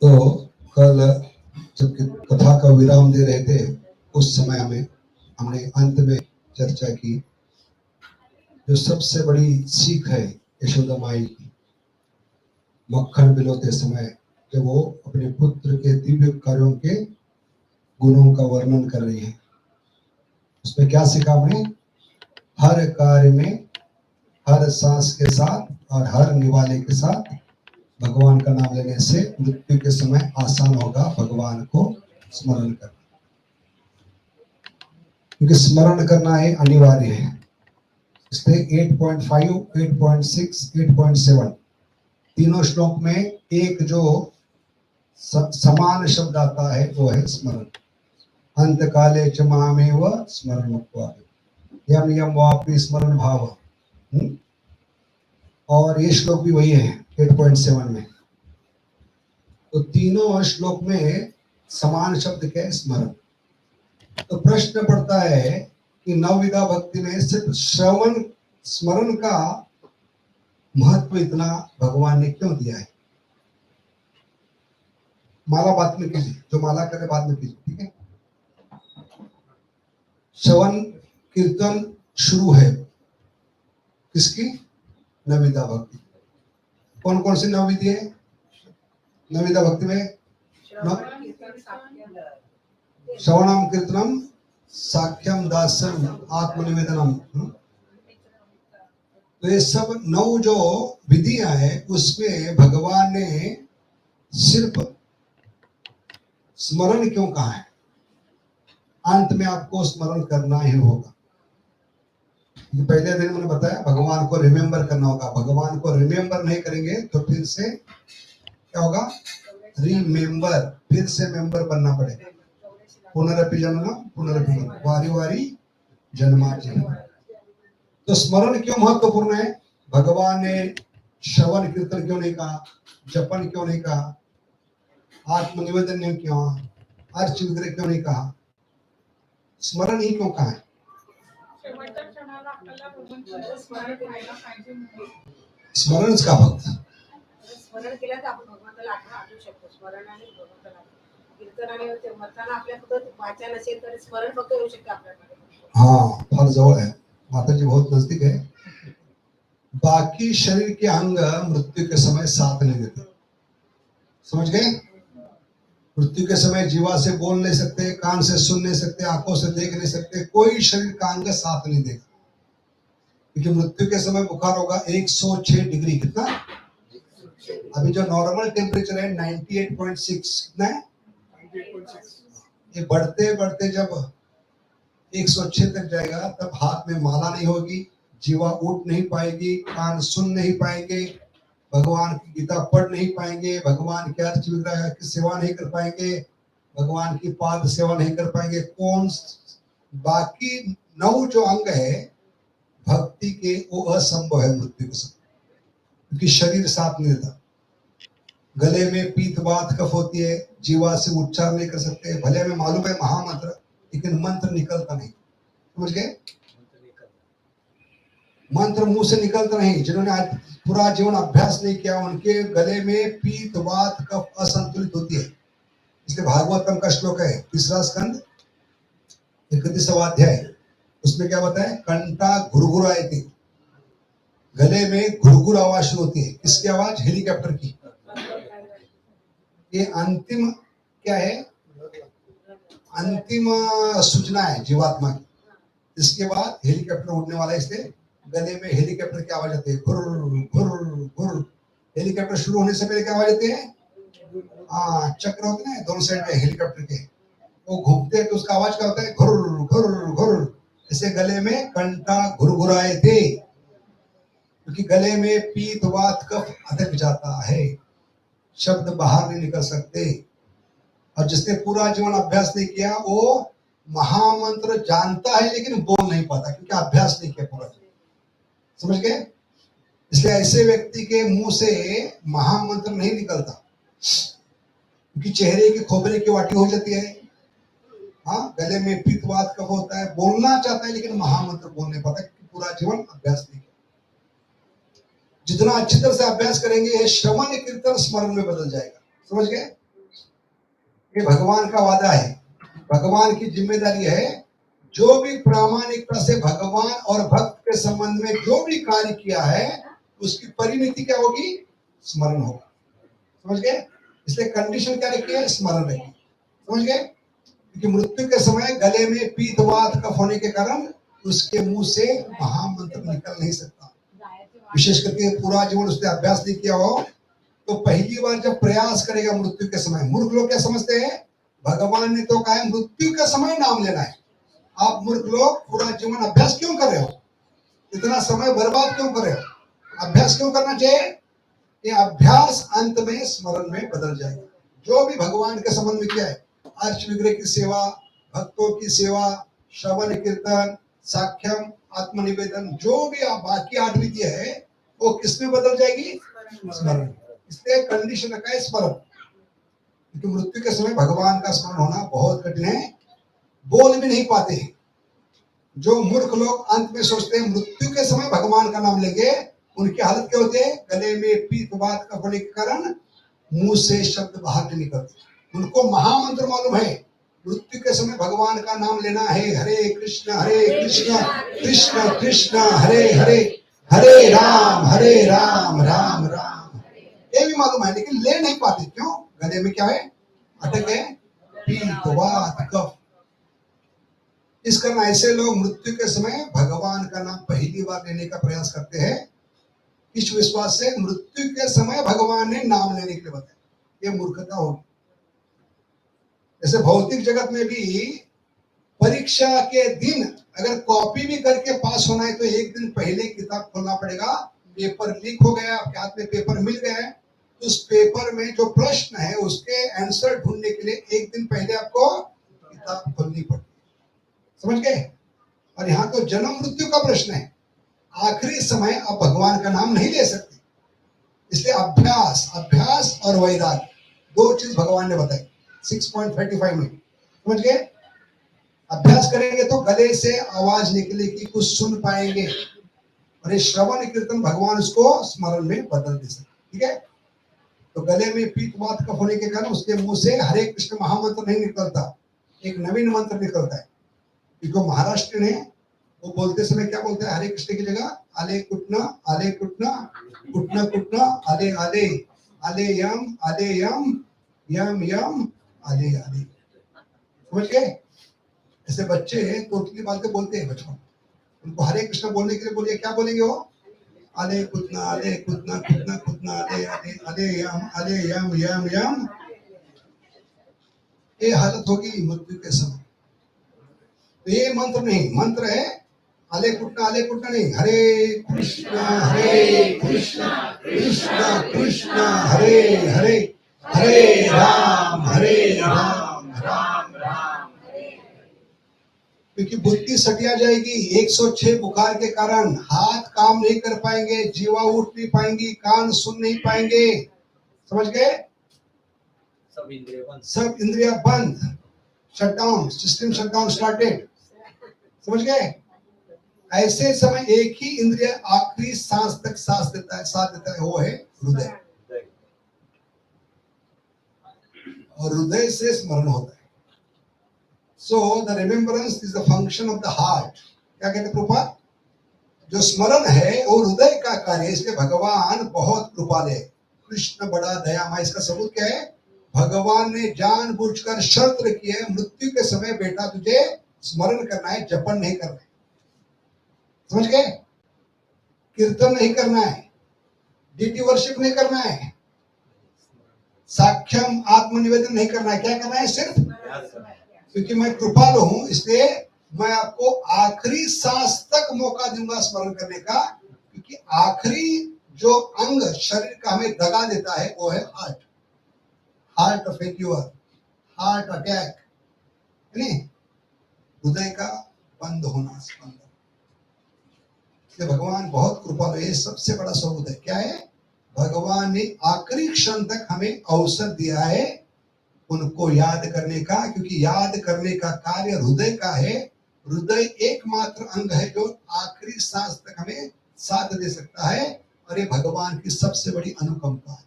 तो कल जब कथा का विराम दे रहे थे उस समय हमने अंत में चर्चा की, जो सबसे बड़ी सीख है यशोदा माई की, मक्खन पिलाते समय जब वो अपने पुत्र के दिव्य कार्यों के गुणों का वर्णन कर रही है, उसमें क्या सीखा हमने? हर कार्य में, हर सांस के साथ और हर निवाले के साथ भगवान का नाम लेने से मृत्यु के समय आसान होगा भगवान को स्मरण करना, क्योंकि स्मरण करना है अनिवार्य है। इसलिए 8.5, 8.6, 8.7 तीनों श्लोक में एक जो समान शब्द आता है वो है स्मरण। अंत काले च मामेव स्मरण यम यम वापि स्मरण भाव। और ये श्लोक भी वही है 8.7 में। तो तीनों श्लोक में समान शब्द क्या है? स्मरण। तो प्रश्न पड़ता है कि नवविधा भक्ति में सिर्फ श्रवण स्मरण का महत्व इतना भगवान ने क्यों दिया है? माला बाद में कीजिए, जो माला करे बाद में कीजिए, ठीक है? श्रवण कीर्तन शुरू है किसकी? नवविधा भक्ति। कौन कौन सी नवविधि है नवविधा भक्ति में? श्रवणम कीर्तनम साख्यम दास्यम आत्मनिवेदनम। तो ये सब 9 जो विधियां हैं उसमें भगवान ने सिर्फ स्मरण क्यों कहा है? अंत में आपको स्मरण करना ही होगा। पहले दिन मैंने बताया भगवान को रिमेम्बर करना होगा। भगवान को रिमेम्बर नहीं करेंगे तो फिर से क्या होगा? रिमेम्बर, फिर से मेंबर बनना पड़ेगा। पुनरपि जन्म पुनरपि जन्म, वारी वारी जन्मार्जन। तो स्मरण क्यों महत्वपूर्ण है? भगवान ने श्रवण कीर्तन क्यों नहीं कहा? जपन क्यों नहीं कहा? आत्मनिवेदन ने क्यों? अर्च विग्रह क्यों नहीं कहा? स्मरण ही क्यों कहा है? स्मरण का भक्त स्मरण केलं तर आपण भगवंताला आठवू शकतो. स्मरणाने भगवंताला कीर्तन आणि म्हणताना आपल्याकडे वाचन असेल तर स्मरण फक्त येऊ शकते आपल्याकडे. हाँ, फार जवळ है, माता जी बहुत नजदीक है। बाकी शरीर के अंग मृत्यु के समय साथ नहीं देते, समझ गए? मृत्यु के समय जीवा से बोल नहीं सकते, कान से सुन नहीं सकते, आंखों से देख नहीं सकते, कोई शरीर का अंग साथ नहीं देगा। क्योंकि मृत्यु के समय बुखार होगा 106 डिग्री। कितना? अभी जो नॉर्मल टेम्परेचर है 98.6, कितना है? ये बढ़ते बढ़ते जब 106 तक जाएगा तब हाथ में माला नहीं होगी, जीवा उठ नहीं पाएगी, कान सुन नहीं पाएंगे, भगवान की गीता पढ़ नहीं पाएंगे, भगवान के अर्च विग्रह की सेवा नहीं कर पाएंगे, भगवान की पाद सेवा नहीं कर पाएंगे। कौन बाकी 9 जो अंग है भक्ति के वो असंभव है मृत्यु के समय, क्योंकि शरीर साथ नहीं देता। गले में पीत बात कफ होती है, जीवा से उच्चार नहीं कर सकते, भले हमें मालूम है महामंत्र, लेकिन मंत्र निकलता नहीं। समझ गए? मंत्र मुंह से निकलता नहीं। जिन्होंने आज पूरा जीवन अभ्यास नहीं किया उनके गले में पीत वात कफ असंतुलित होती है। इसलिए भागवतम का श्लोक है 3रा स्कंद 31वां अध्याय, उसमें क्या बताया? कंठा घुरघुरायते, गले में घुरघुर आवाज शुरू होती है। किसकी आवाज? हेलीकॉप्टर की। ये अंतिम क्या है? अंतिम सूचना है जीवात्मा की। इसके बाद हेलीकॉप्टर उड़ने वाला है, इसलिए गले में हेलीकॉप्टर की आवाज आती है, घुर घुर घुर। हेलीकॉप्टर शुरू होने से पहले क्या आवाज आती है? हाँ, चक्र होते हैं दोनों साइड में हेलीकॉप्टर के, वो घूमते हैं तो उसका आवाज क्या होता है? घुर घुर घुर। इसे गले में कंठा घुरघुराए थे, क्योंकि गले में पीत वात कफ अटक जाता है, शब्द बाहर नहीं निकल सकते। और जिसने पूरा जीवन अभ्यास नहीं किया वो महामंत्र जानता है लेकिन बोल नहीं पाता, क्योंकि अभ्यास नहीं किया पूरा जीवन। समझ गए? इसलिए ऐसे व्यक्ति के मुंह से महामंत्र नहीं निकलता, क्योंकि चेहरे की खोपरे की वाटी हो जाती है। हाँ, गले में पीतवात कब होता है, बोलना चाहता है लेकिन महामंत्र बोल नहीं पाता, क्योंकि पूरा जीवन अभ्यास नहीं किया। जितना अच्छी तरह से अभ्यास करेंगे श्रवण कीर्तन स्मरण में बदल जाएगा। समझ गए? ये भगवान का वादा है, भगवान की जिम्मेदारी है। जो भी प्रामाणिकता से भगवान और भक्त के संबंध में जो भी कार्य किया है उसकी परिणति क्या होगी? स्मरण होगा। समझ गए? इसलिए कंडीशन क्या रखी है? स्मरण रखी। समझ गए? क्योंकि मृत्यु के समय गले में पीतवात कफ होने के कारण उसके मुंह से महामंत्र निकल नहीं सकता। विशेष करके पूरा जीवन उसने अभ्यास नहीं किया हो तो पहली बार जब प्रयास करेगा मृत्यु के समय, मूर्ख लोग क्या समझते हैं? भगवान ने तो कहा है मृत्यु के समय नाम लेना है। आप मूर्ख लोग पूरा जीवन अभ्यास क्यों कर रहे हो? इतना समय बर्बाद क्यों कर रहे हो? अभ्यास क्यों करना चाहिए? ये अभ्यास अंत में स्मरण में बदल जाएगा। जो भी भगवान के संबंध में किया है, अर्च विग्रह की सेवा, भक्तों की सेवा, श्रवण कीर्तन, साख्यम, आत्मनिवेदन, जो भी आप बाकी 8 विधि है वो किसमें बदल जाएगी? स्मरण। इसलिए कंडीशन रखा है स्मरण, क्योंकि मृत्यु के समय भगवान का स्मरण होना बहुत कठिन है, बोल भी नहीं पाते हैं। जो मूर्ख लोग अंत में सोचते हैं मृत्यु के समय भगवान का नाम लेंगे, उनकी हालत क्या होती है? गले में पीतवात का होने के कारण मुंह से शब्द बाहर नहीं निकलते। उनको महामंत्र मालूम है, मृत्यु के समय भगवान का नाम लेना है, हरे कृष्ण कृष्ण कृष्ण हरे हरे, हरे राम राम राम। ये भी मालूम है लेकिन ले नहीं पाते। क्यों? गले में क्या है? अटक है, पीतवात कफ। इस कारण ऐसे लोग मृत्यु के समय भगवान का नाम पहली बार लेने का प्रयास करते हैं, इस विश्वास से मृत्यु के समय भगवान ने नाम लेने के लिए बताया। ये मूर्खता होगी। जैसे भौतिक जगत में भी परीक्षा के दिन अगर कॉपी भी करके पास होना है तो एक दिन पहले किताब खोलना पड़ेगा। पेपर लीक हो गया, आपके हाथ में पेपर मिल गया है, तो उस पेपर में जो प्रश्न है उसके आंसर ढूंढने के लिए एक दिन पहले आपको किताब खोलनी पड़ती है। समझ गए? और यहाँ तो जन्म मृत्यु का प्रश्न है, आखिरी समय आप भगवान का नाम नहीं ले सकते। इसलिए अभ्यास और वैराग्य, दो चीज भगवान ने बताई 6.35 में। समझ गए? अभ्यास करेंगे तो गले से आवाज निकलेगी, कुछ सुन पाएंगे, और ये श्रवण कीर्तन भगवान उसको स्मरण में बदल दे सकते। ठीक है? तो गले में पीतवात कफ होने के कारण उसके मुंह से हरे कृष्ण महामंत्र नहीं निकलता, एक नवीन मंत्र निकलता है। क्योंकि महाराष्ट्र ने वो बोलते समय क्या बोलते हैं? हरे कृष्ण की जगह आले कुटना कुटना कुटना आले आले आले यम यम यम आले आले। समझ गए? ऐसे बच्चे तोतली बातें बोलते हैं बचपन, उनको हरे कृष्ण बोलने के लिए बोलिए, क्या बोलेंगे वो? आले कुटना कुटना आले आले आले यम यम। ये हालत होगी मृत्यु के समय। तो ये मंत्र नहीं, मंत्र है आले कुटना नहीं, हरे कृष्ण कृष्ण कृष्ण हरे हरे, हरे राम राम राम। क्योंकि बुद्धि सटिया जाएगी। 106 बुखार के कारण हाथ काम नहीं कर पाएंगे, जीवा उठ नहीं पाएंगी, कान सुन नहीं पाएंगे। समझ गए? सब इंद्रिया बंद, शटडाउन, सिस्टम शटडाउन स्टार्टेड। समझ गए? ऐसे समय एक ही इंद्रिय आखिरी सांस तक साथ देता है, वो है हृदय। और हृदय से स्मरण होता है। So the remembrance is the function of the heart. क्या कहते प्रभुपाद? जो स्मरण है वो हृदय का कार्य है। इसलिए भगवान बहुत कृपालु है, कृष्ण बड़ा दयामय। इसका सबूत क्या है? भगवान ने जानबूझकर शर्त रखी है, मृत्यु के समय बेटा तुझे स्मरण करना है, जपन नहीं करना है। समझ गए? कीर्तन नहीं करना है, डीटी वर्शिप नहीं करना है, साख्यम आत्मनिवेदन नहीं करना है। क्या करना है? सिर्फ क्योंकि मैं कृपालु हूं इसलिए मैं आपको आखिरी सांस तक मौका दूंगा स्मरण करने का। क्योंकि आखिरी जो अंग शरीर का हमें दगा देता है वो है heart of failure, heart attack, हृदय का बंद होना। इसलिए भगवान बहुत कृपालु है। सबसे बड़ा सबूत है क्या है? भगवान ने आखिरी क्षण तक हमें अवसर दिया है उनको याद करने का, क्योंकि याद करने का कार्य हृदय का है। हृदय एकमात्र अंग है जो आखिरी सांस तक हमें साथ दे सकता है, और ये भगवान की सबसे बड़ी अनुकंपा है।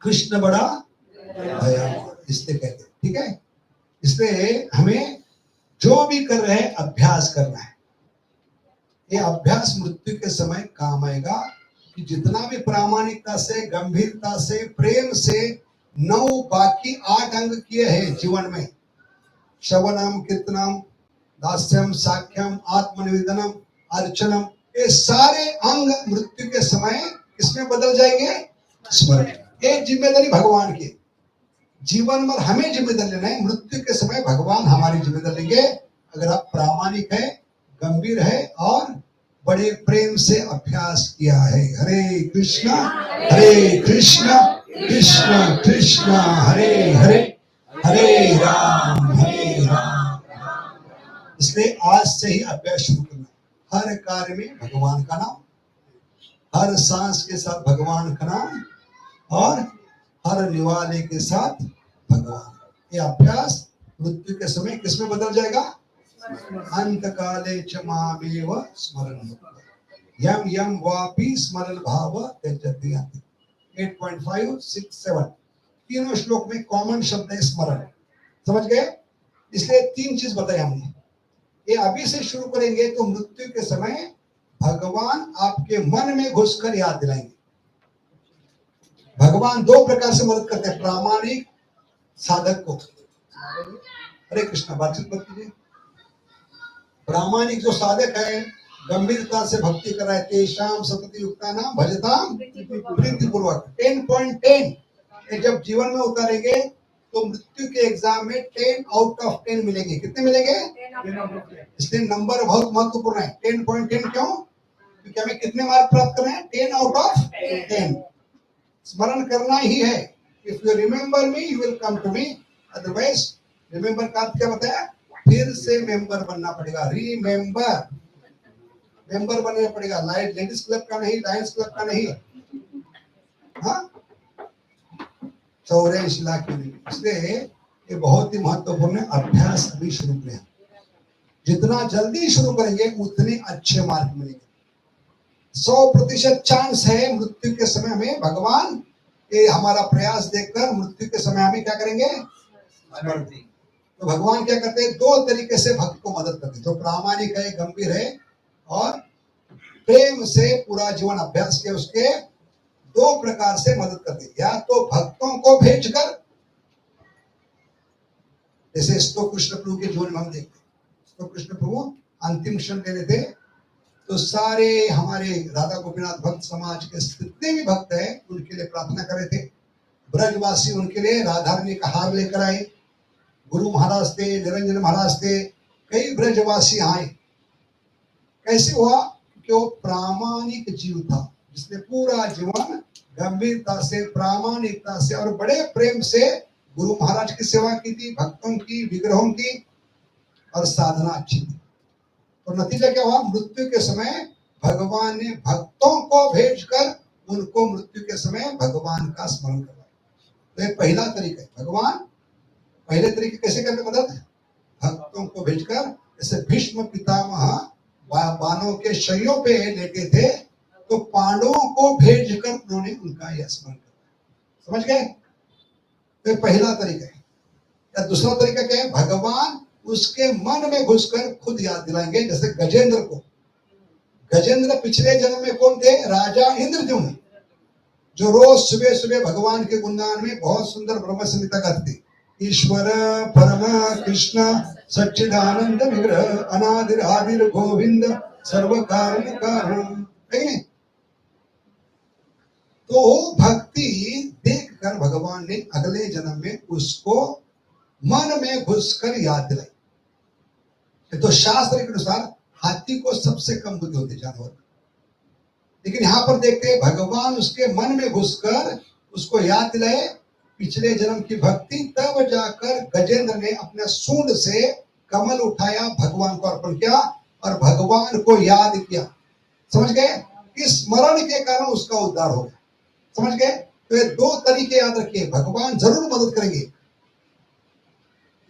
कृष्ण बड़ा दयावान, इसलिए कहते हैं ठीक है, इसलिए हमें जो भी कर रहे हैं अभ्यास करना है। ये अभ्यास मृत्यु के समय काम आएगा कि जितना भी प्रामाणिकता से, गंभीरता से, प्रेम से 9 बाकी 8 अंग किए हैं जीवन में, श्रवणम, कीर्तनम, दास्यम, साख्यम, आत्मनिवेदनम, अर्चनम, ये सारे अंग मृत्यु के समय किसमें बदल जाएंगे? स्मरण। ये जिम्मेदारी भगवान की। जीवन में हमें जिम्मेदारी लेना है, मृत्यु के समय भगवान हमारी जिम्मेदारी लेंगे अगर आप प्रामाणिक है, गंभीर है और बड़े प्रेम से अभ्यास किया है। हरे कृष्णा कृष्ण कृष्ण हरे हरे, हरे राम इसलिए आज से ही अभ्यास शुरू करना। हर कार्य में भगवान का नाम, हर सांस के साथ भगवान का नाम और हर निवाले के साथ भगवान। ये अभ्यास मृत्यु के समय किसमें बदल जाएगा? अंत काले च मामेव स्मरण यम यम वापि स्मरण भाव त्यजति। 8.5, 6, 7 तीनों श्लोक में कॉमन शब्द है स्मरण। समझ गए? इसलिए 3 चीज बताई हमने। ये अभी से शुरू करेंगे तो मृत्यु के समय भगवान आपके मन में घुसकर याद दिलाएंगे। भगवान 2 प्रकार से मदद करते हैं प्रामाणिक साधक को। हरे कृष्णा, बातचीत मत कीजिए। प्रामाणिक जो साधक है, गंभीरता से भक्ति कर रहा है, तेषाम सतति युक्ता नाम भजताम प्रीतिपूर्वक। 10.10 ये जब जीवन में उतारेंगे तो मृत्यु के एग्जाम में 10 आउट ऑफ 10 मिलेंगे। कितने मिलेंगे? 10। इसलिए नंबर बहुत महत्वपूर्ण है। 10.10 क्यों? क्योंकि हमें कितने मार्क प्राप्त करना है? 10 आउट ऑफ 10। स्मरण करना ही है। If you remember me you will come to me, otherwise remember का क्या बताया? फिर से मेंबर बनना पड़ेगा। रिमेम्बर, मेंबर बनना पड़ेगा। लाइट लेडीज क्लब का नहीं, लायंस क्लब का नहीं। हाँ, 84 लाख की नहीं। इसलिए ये बहुत ही महत्वपूर्ण है। अभ्यास अभी शुरू करें। जितना जल्दी शुरू करेंगे उतने अच्छे मार्क मिलेंगे। 100% चांस है मृत्यु के समय में भगवान ये हमारा प्रयास देखकर मृत्यु के समय हमें क्या करेंगे? तो भगवान क्या करते हैं? 2 तरीके से भक्त को मदद करते हैं। जो प्रामाणिक है, गंभीर है और प्रेम से पूरा जीवन अभ्यास किया, उसके 2 प्रकार से मदद करते हैं। या तो भक्तों को भेजकर, जैसे स्तो कृष्ण प्रभु के जीवन में हम देखते हैं, स्तो कृष्ण प्रभु अंतिम क्षण ले रहे थे तो सारे हमारे राधा गोपीनाथ भक्त समाज के जितने भी भक्त हैं उनके लिए प्रार्थना कर रहे थे। ब्रजवासी उनके लिए राधारणी का हार लेकर आए। गुरु महाराज थे, निरंजन महाराज थे, कई ब्रजवासी आए। कैसे हुआ? कि वो प्रामाणिक जीव था, जिसने पूरा जीवन गंभीरता से, प्रामाणिकता से और बड़े प्रेम से गुरु महाराज की सेवा की थी, भक्तों की, विग्रहों की और साधना अच्छी थी। तो नतीजा क्या हुआ? मृत्यु के समय भगवान ने भक्तों को भेजकर उनको मृत्यु के समय भगवान का स्मरण करवाया। तो ये पहला तरीका है। भगवान पहले तरीके कैसे करके मदद? भक्तों को भेजकर। जैसे भीष्म पितामह बाणों के शैयों पे लेटे थे तो पांडवों को भेजकर उन्होंने उनका यह स्मरण करवाया। समझ गए? तो पहला तरीका है। या दूसरा तरीका क्या है? भगवान उसके मन में घुसकर खुद याद दिलाएंगे। जैसे गजेंद्र को, गजेंद्र पिछले जन्म में कौन थे? राजा इंद्रद्युम्न, जो रोज सुबह सुबह भगवान के गुणगान में बहुत सुंदर ब्रह्म संहिता गाते थे। ईश्वर परम कृष्ण सच्चिदानंद विग्रह अनादिर आदिर गोविंद सर्व कारण कारण। तो भक्ति देखकर भगवान ने अगले जन्म में उसको मन में घुसकर याद दिलाई। तो शास्त्र के अनुसार हाथी को सबसे कम बुद्धि होती जानवर, लेकिन यहां पर देखते हैं भगवान उसके मन में घुसकर उसको याद दिलाए पिछले जन्म की भक्ति। तब जाकर गजेंद्र ने अपने सूंड से कमल उठाया, भगवान को अर्पण किया और भगवान को याद किया। समझ गए? इस स्मरण के कारण उसका उद्धार हो गया। समझ गए? तो ये 2 तरीके याद रखिए। भगवान जरूर मदद करेंगे।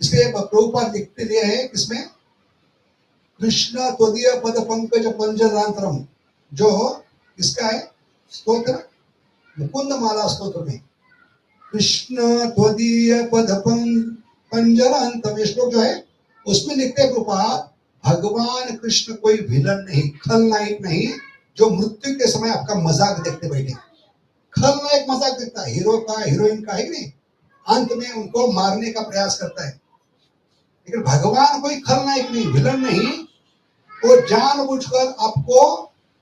इसलिए प्रभुपाद लिखते लिए है किसमें? कृष्ण त्वदीय पद पंकज पंजरांतरम, जो इसका है स्तोत्र मुकुंद माला स्तोत्र में। कृष्ण त्वदीय पद पंजर अंत में श्लोक जो है उसमें लिखते हैं कृपा, भगवान कृष्ण कोई विलन नहीं, खलनायक नहीं जो मृत्यु के समय आपका मजाक देखते बैठे। खलनायक मजाक देखता है हीरो का, हीरोइन का, है कि नहीं, अंत में उनको मारने का प्रयास करता है। लेकिन भगवान कोई खलनायक नहीं, विलन नहीं, वो जानबूझकर आपको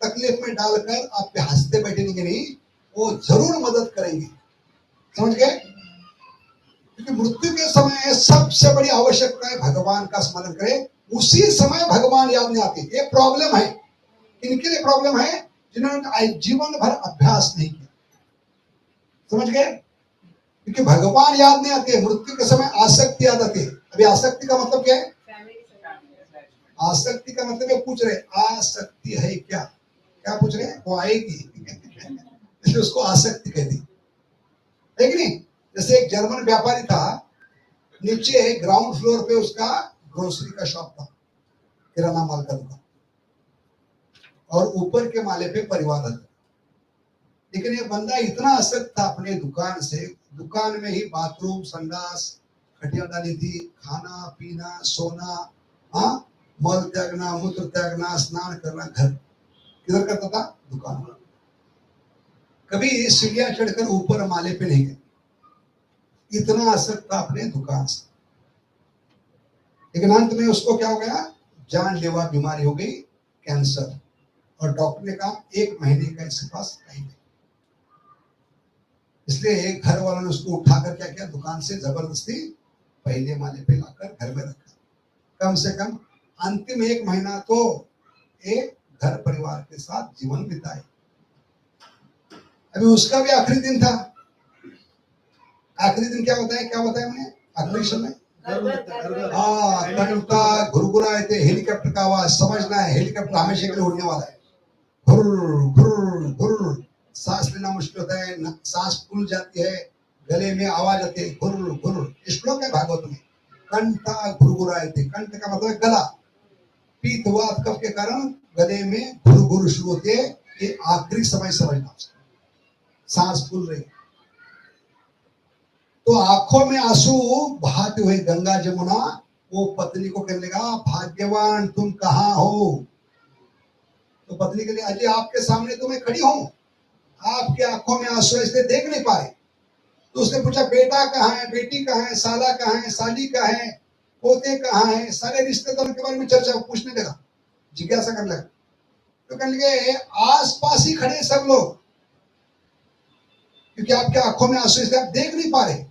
तकलीफ में डालकर आप पे हंसते बैठेंगे नहीं, वो जरूर मदद करेंगे। समझ गए? क्योंकि मृत्यु के समय सबसे बड़ी आवश्यकता है भगवान का स्मरण करें, उसी समय भगवान याद नहीं आते। ये प्रॉब्लम है। इनके लिए प्रॉब्लम है जिन्होंने जीवन भर अभ्यास नहीं किया। समझ गए? क्योंकि भगवान याद नहीं आते, मृत्यु के समय आसक्ति याद आती है। अभी आसक्ति का मतलब क्या है? आसक्ति का मतलब ये पूछ रहे, आसक्ति है क्या? क्या पूछ रहे हैं? वो आएगी इसलिए उसको आसक्ति कहती है कि नहीं? जैसे एक जर्मन व्यापारी था, नीचे ग्राउंड फ्लोर पे उसका ग्रोसरी का शॉप था, किराना माल का दुकान, और ऊपर के माले पे परिवार रहता। लेकिन ये बंदा इतना आसक्त था अपने दुकान से, दुकान में ही बाथरूम, संडास, खटिया डाली थी, खाना पीना, सोना, हाँ, मल त्यागना, मूत्र त्यागना, स्नान करना, घर किधर करता था? दुकान में। कभी सीढ़ियां चढ़कर ऊपर माले पे नहीं गए, इतना आसक्त था अपने दुकान से। लेकिन अंत में उसको क्या हो गया? जानलेवा बीमारी हो गई, कैंसर, और डॉक्टर ने कहा 1 महीने का इसके पास टाइम है। इसलिए घर वालों ने उसको उठाकर क्या किया? दुकान से जबरदस्ती पहले माले पे लाकर घर में रखा। कम से कम अंतिम 1 महीना तो एक घर परिवार के साथ जीवन बिताए। अभी उसका भी आखिरी दिन था। आखिरी दिन क्या होता है? क्या बताया मैंने आखिरी समय? हाँ, घंटा घुरघुराए थे, हेलीकॉप्टर का आवाज, समझना है हेलीकॉप्टर हमेशा के लिए उड़ने वाला है। घुर घुर घुर, सांस लेना मुश्किल होता है, सांस फूल जाती है, गले में आवाज आती है, घुर घुर। श्लोक है भागवत में, कंठा घुरघुराए थे। कंठ का मतलब है गला। पीतवात कफ के कारण गले में घुर शुरू होते हैं। ये आखिरी समय समझना, सांस फूल रही। तो आंखों में आंसू बहाते हुए गंगा जमुना वो पत्नी को कहने लगा, भाग्यवान तुम कहाँ हो? तो पत्नी के लिए, अजय आपके सामने तो मैं खड़ी हूं, आपके आंखों में आंसू इसलिए देख नहीं पाए। तो उसने पूछा, बेटा कहाँ है, बेटी कहाँ है, साला कहाँ है, साली कहाँ है, पोते कहाँ है? सारे रिश्तेदारों के बारे में चर्चा पूछने लगा, जिज्ञासा करने लगा। तो कहने लगे, आस पास ही खड़े सब लोग, क्योंकि आपके आंखों में आंसू इसलिए आप देख नहीं पा रहे।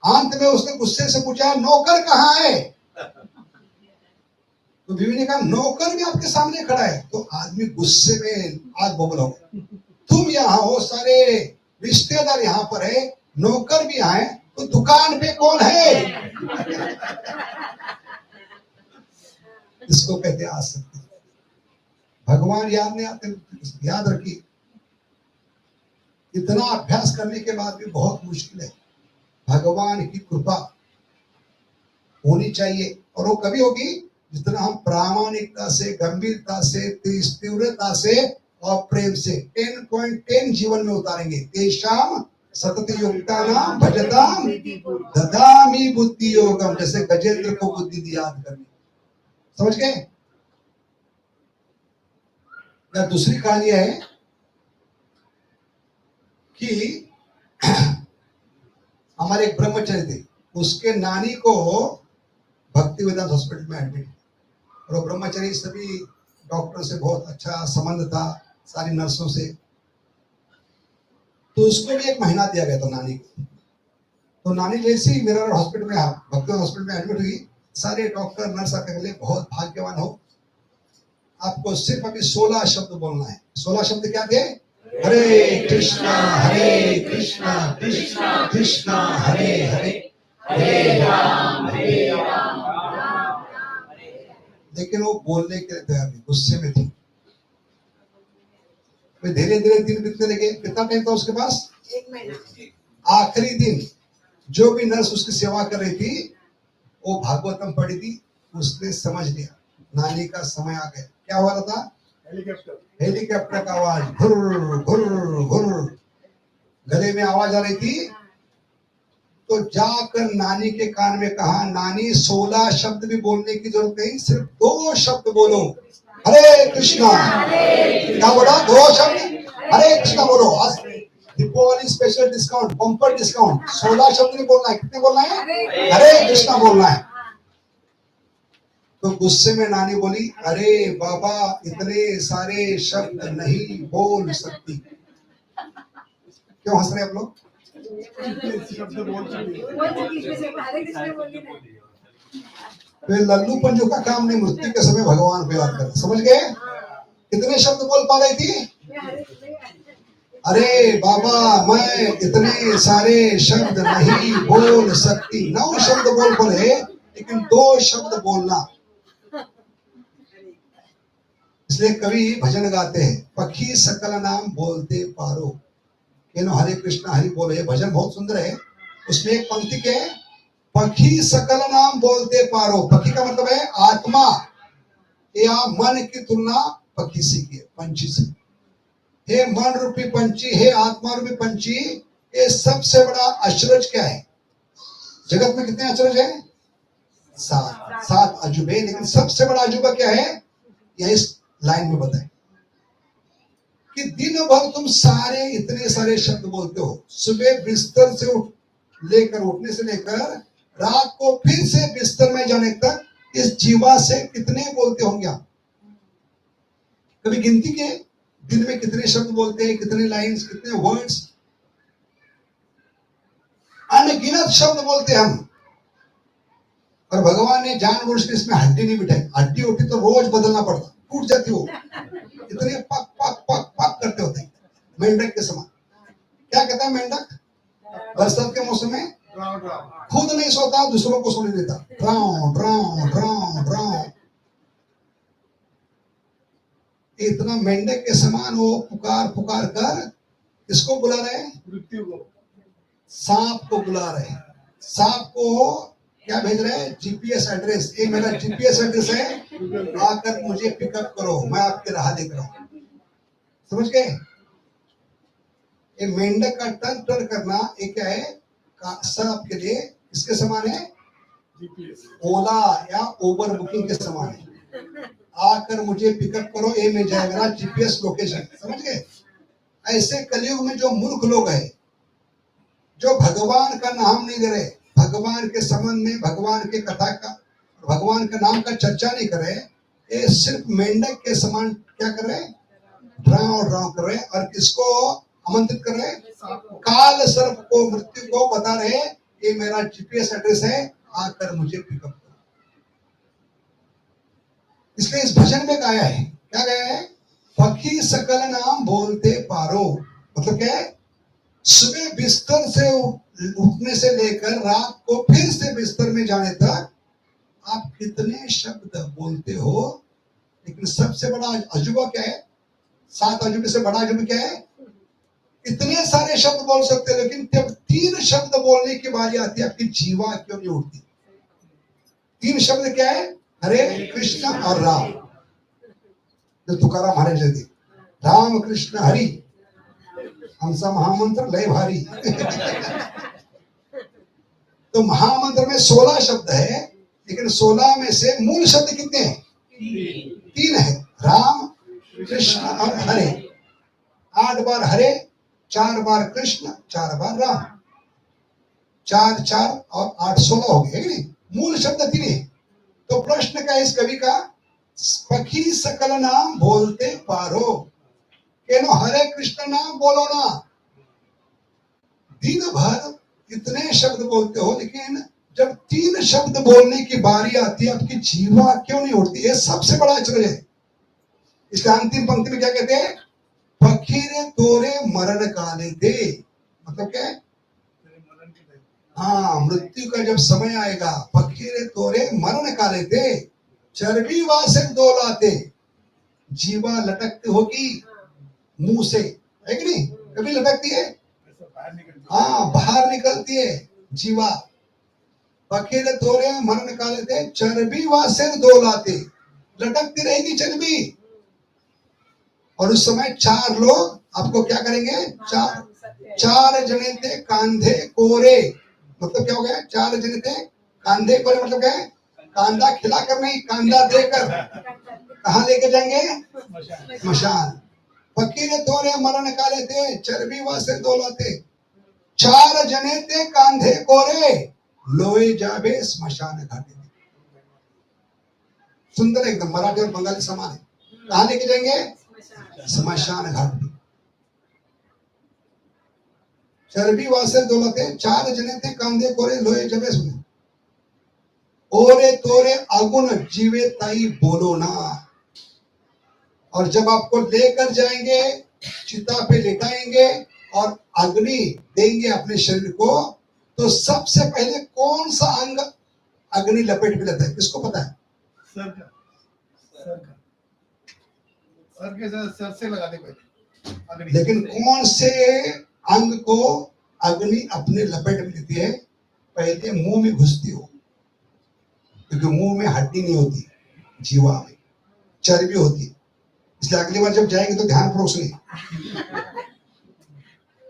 अंत में उसने गुस्से से पूछा, नौकर कहाँ है? तो बीवी ने कहा, नौकर भी आपके सामने खड़ा है। तो आदमी गुस्से में आग बबूल हो गया, तुम यहाँ हो, सारे रिश्तेदार यहाँ पर है, नौकर भी यहाँ है, तो दुकान पे कौन है? इसको कहते आसक्ति। भगवान याद नहीं आते। याद रखिए, इतना अभ्यास करने के बाद भी बहुत मुश्किल है। भगवान की कृपा होनी चाहिए, और वो कभी होगी जितना हम प्रामाणिकता से, गंभीरता से, तीव्रता से और प्रेम से 10.10 जीवन में उतारेंगे। तेषाम सतत युक्तानां भजताम ददामि बुद्धि योगम, जैसे गजेंद्र को बुद्धि दी याद करनी। समझ गए? या दूसरी कहानी है कि हमारे एक ब्रह्मचारी थे, उसके नानी को भक्ति वेदांत हॉस्पिटल में एडमिट, और वो ब्रह्मचारी सभी डॉक्टर से बहुत अच्छा संबंध था, सारी नर्सों से। तो उसको भी 1 महीना दिया गया था नानी को। तो नानी जैसे ही मेरा हॉस्पिटल में, भक्ति हॉस्पिटल में एडमिट हुई, सारे डॉक्टर नर्स आकर बोले, बहुत भाग्यवान हो, आपको सिर्फ अभी 16 शब्द बोलना है। 16 शब्द क्या थे? हरे कृष्णा कृष्णा कृष्णा हरे हरे, हरे राम लेकिन वो बोलने के लिए तैयार नहीं, गुस्से में थी। धीरे धीरे दिन बीतने लगे। कितना टाइम था उसके पास? 1 महीना। आखिरी दिन जो भी नर्स उसकी सेवा कर रही थी, वो भागवतम पढ़ी थी, उसने समझ लिया नानी का समय आ गया। क्या हो रहा था? हेलीकॉप्टर का आवाज, घुर घुर घुर, गले में आवाज आ रही थी। तो जाकर नानी के कान में कहा, नानी 16 शब्द भी बोलने की जरूरत नहीं, सिर्फ 2 शब्द बोलो, हरे कृष्णा। क्या बोला? 2 शब्द हरे कृष्णा बोलो। आज Deepavali special discount, bumper discount. 16 शब्द नहीं बोलना है, कितने बोलना है? हरे कृष्णा बोलना है। तो गुस्से में नानी बोली, अरे बाबा इतने सारे शब्द नहीं बोल सकती। क्यों हंस रहे आप लोग? तो लल्लू पंजू का काम नहीं, मृत्यु के समय भगवान को याद करना। समझ गए? कितने शब्द बोल पा रही थी? अरे बाबा मैं इतने सारे शब्द नहीं बोल सकती। 9 शब्द बोल पड़े, लेकिन 2 शब्द बोलना। इसलिए कवि भजन गाते हैं, पखी सकल नाम बोलते पारो, केनो हरे कृष्णा हरि बोलो। ये भजन बहुत सुंदर है। उसमें एक पंक्ति के, पखी सकल नाम बोलते पारो। पखी का मतलब है आत्मा या मन की तुलना पक्षी से की, पंछी से। हे मन रूपी पंछी, हे आत्मा रूपी पंछी, ये सबसे बड़ा अचरज क्या है? जगत में कितने अचरज है? 7 अजूबे, लेकिन सबसे बड़ा अजूबा क्या है? यह इस लाइन में बताए कि दिन भर तुम सारे इतने सारे शब्द बोलते हो। सुबह बिस्तर से उठने से लेकर रात को फिर से बिस्तर में जाने तक इस जीवा से कितने बोलते होंगे आप? कभी गिनती के दिन में कितने शब्द बोलते हैं, कितने लाइंस, कितने वर्ड्स? अनगिनत शब्द बोलते हैं हम। और भगवान ने जानबूझ के इसमें हड्डी नहीं बिठाई। हड्डी होती तो रोज बदलना पड़ता, टूट जाती हो। इतने पक पक पक पक करते होते हैं, मेंढक के समान। क्या कहता है मेंढक? बरसात के मौसम में खुद नहीं सोता, दूसरों को सोने देता। Draw draw draw draw. इतना मेंढक के समान वो पुकार पुकार कर किसको बुला रहे हैं? मृत्यु को। सांप को बुला रहे हैं। सांप को क्या भेज रहे हैं? GPS address. ये मेरा जीपीएस एड्रेस है, आकर मुझे पिकअप करो, मैं आपकी राह देख रहा हूं। समझ गए? ये मेंढक का टर्न टर्न करना ये क्या है? सांप के लिए इसके समान है, ओला या ओबर बुकिंग के समान है। आकर मुझे पिकअप करो, ये मिल जाएगा जीपीएस लोकेशन। समझ गए? ऐसे कलयुग में जो मूर्ख लोग हैं, जो भगवान का नाम नहीं ले रहे, भगवान के संबंध में, भगवान के कथा का, भगवान का नाम का चर्चा नहीं कर रहे, ये सिर्फ मेंढक के समान क्या कर रहे? ड्राव ड्राव कर रहे। और किसको आमंत्रित कर रहे? काल सर्प को, मृत्यु को बता रहे, ये मेरा जीपीएस एड्रेस है, आकर मुझे पिकअप करो। इसलिए इस भजन में गाया है, क्या गाया है? पखी सकल नाम बोलते पारो। मतलब क्या है? सुबह बिस्तर से उठने से लेकर रात को फिर से बिस्तर में जाने तक आप कितने शब्द बोलते हो। लेकिन सबसे बड़ा अजूबा क्या है? 7 अजूबे से बड़ा अजूबा क्या है? इतने सारे शब्द बोल सकते हैं, लेकिन जब 3 शब्द बोलने की बारी आती है, आपकी जीवा क्यों नहीं उठती? 3 शब्द क्या है? हरे कृष्ण और राम। जो तुकाराम महाराज जी, राम कृष्ण हरि हमसा महामंत्र लय भारी। तो महामंत्र में 16 शब्द है, लेकिन 16 में से मूल शब्द कितने हैं? 3 है, राम कृष्ण और हरे। 8 बार हरे, 4 बार कृष्ण, 4 बार राम। 4 4 और 8 16 हो गए। मूल शब्द 3 है। तो प्रश्न का इस कवि का, पखी सकल नाम बोलते पारो, केनो हरे कृष्ण नाम बोलो ना। दिन भर इतने शब्द बोलते हो, लेकिन जब 3 शब्द बोलने की बारी आती है, आपकी जीवा क्यों नहीं उठती? ये सबसे बड़ा आश्चर्य है। इसके अंतिम पंक्ति में क्या कहते हैं? पखीरे तोरे मरण काले दे। मतलब क्या है? हाँ, मृत्यु का जब समय आएगा, पखीरे तोरे मरण काले दे, चर्बी वासे डोलाते। जीवा लटकती होगी मुंह से, है कि नहीं? कभी लटकती है? हाँ, बाहर निकलती है जीवा। पखेरे तोरे मरण काले थे, चर्बी वासे डोलाते, लटकती रहेगी चर्बी। और उस समय 4 लोग आपको क्या करेंगे? 4 जने थे कांधे कोरे, मतलब क्या हो गया, चार जने थे कांधे पर, मतलब क्या है, कांधा खिलाकर नहीं, कांधा देकर कहाँ लेके जाएंगे, स्मशान। फकीर तोरे मरण काले थे, चर्बी वासे दौलते, चार जने थे कांधे कोरे, लोए जाबे स्मशान घाटे। सुंदर एकदम, मराठी और बंगाली समान है। कहाँ लेके जाएंगे, स्मशान घाट पे। चर्बी वासे दौलते, चार जने थे कांधे कोरे, लोए जाबे स्मशान। ओरे तोरे आगुन जीवे ताई बोलो ना। और जब आपको लेकर जाएंगे, चिता पे लेटाएंगे और अग्नि देंगे अपने शरीर को, तो सबसे पहले कौन सा अंग अग्नि लपेट में लेता है, किसको पता है? सर का, सर का, सर के सर से लगा दे पहले अग्नि। लेकिन कौन से अंग को अग्नि अपने लपेट में लेती है? पहले मुंह में घुसती हो, क्योंकि मुंह में हड्डी नहीं होती, जीवा में चर्बी होती, इसलिए अगली बार जब जाएंगे तो ध्यान पूर्वक सुनिए।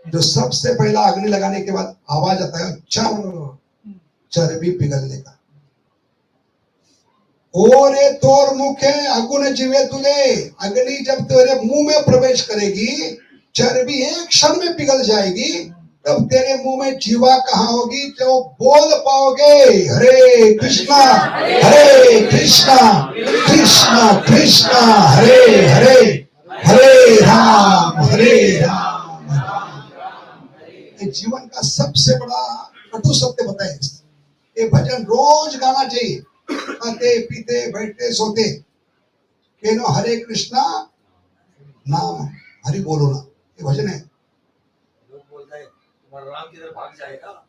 जो सबसे पहला अग्नि लगाने के बाद आवाज आता है चर्बी पिघलने का। ओरे तोर मुखे अगुन जीवे तुले, अग्नि जब तेरे मुंह में प्रवेश करेगी, चर्बी एक क्षण में पिघल जाएगी, तब तेरे मुंह में जीवा कहाँ होगी, जो बोल पाओगे हरे कृष्णा हरे कृष्णा कृष्णा कृष्णा हरे हरे, हरे राम हरे राम। जीवन का सबसे बड़ा कटु सत्य बताए, ये भजन रोज गाना चाहिए, खाते पीते बैठते सोते, केनो हरे कृष्णा नाम हरि बोलो ना, ये भजन है। लोग बोलते हैं तुम्हारा राम किधर भाग जाएगा,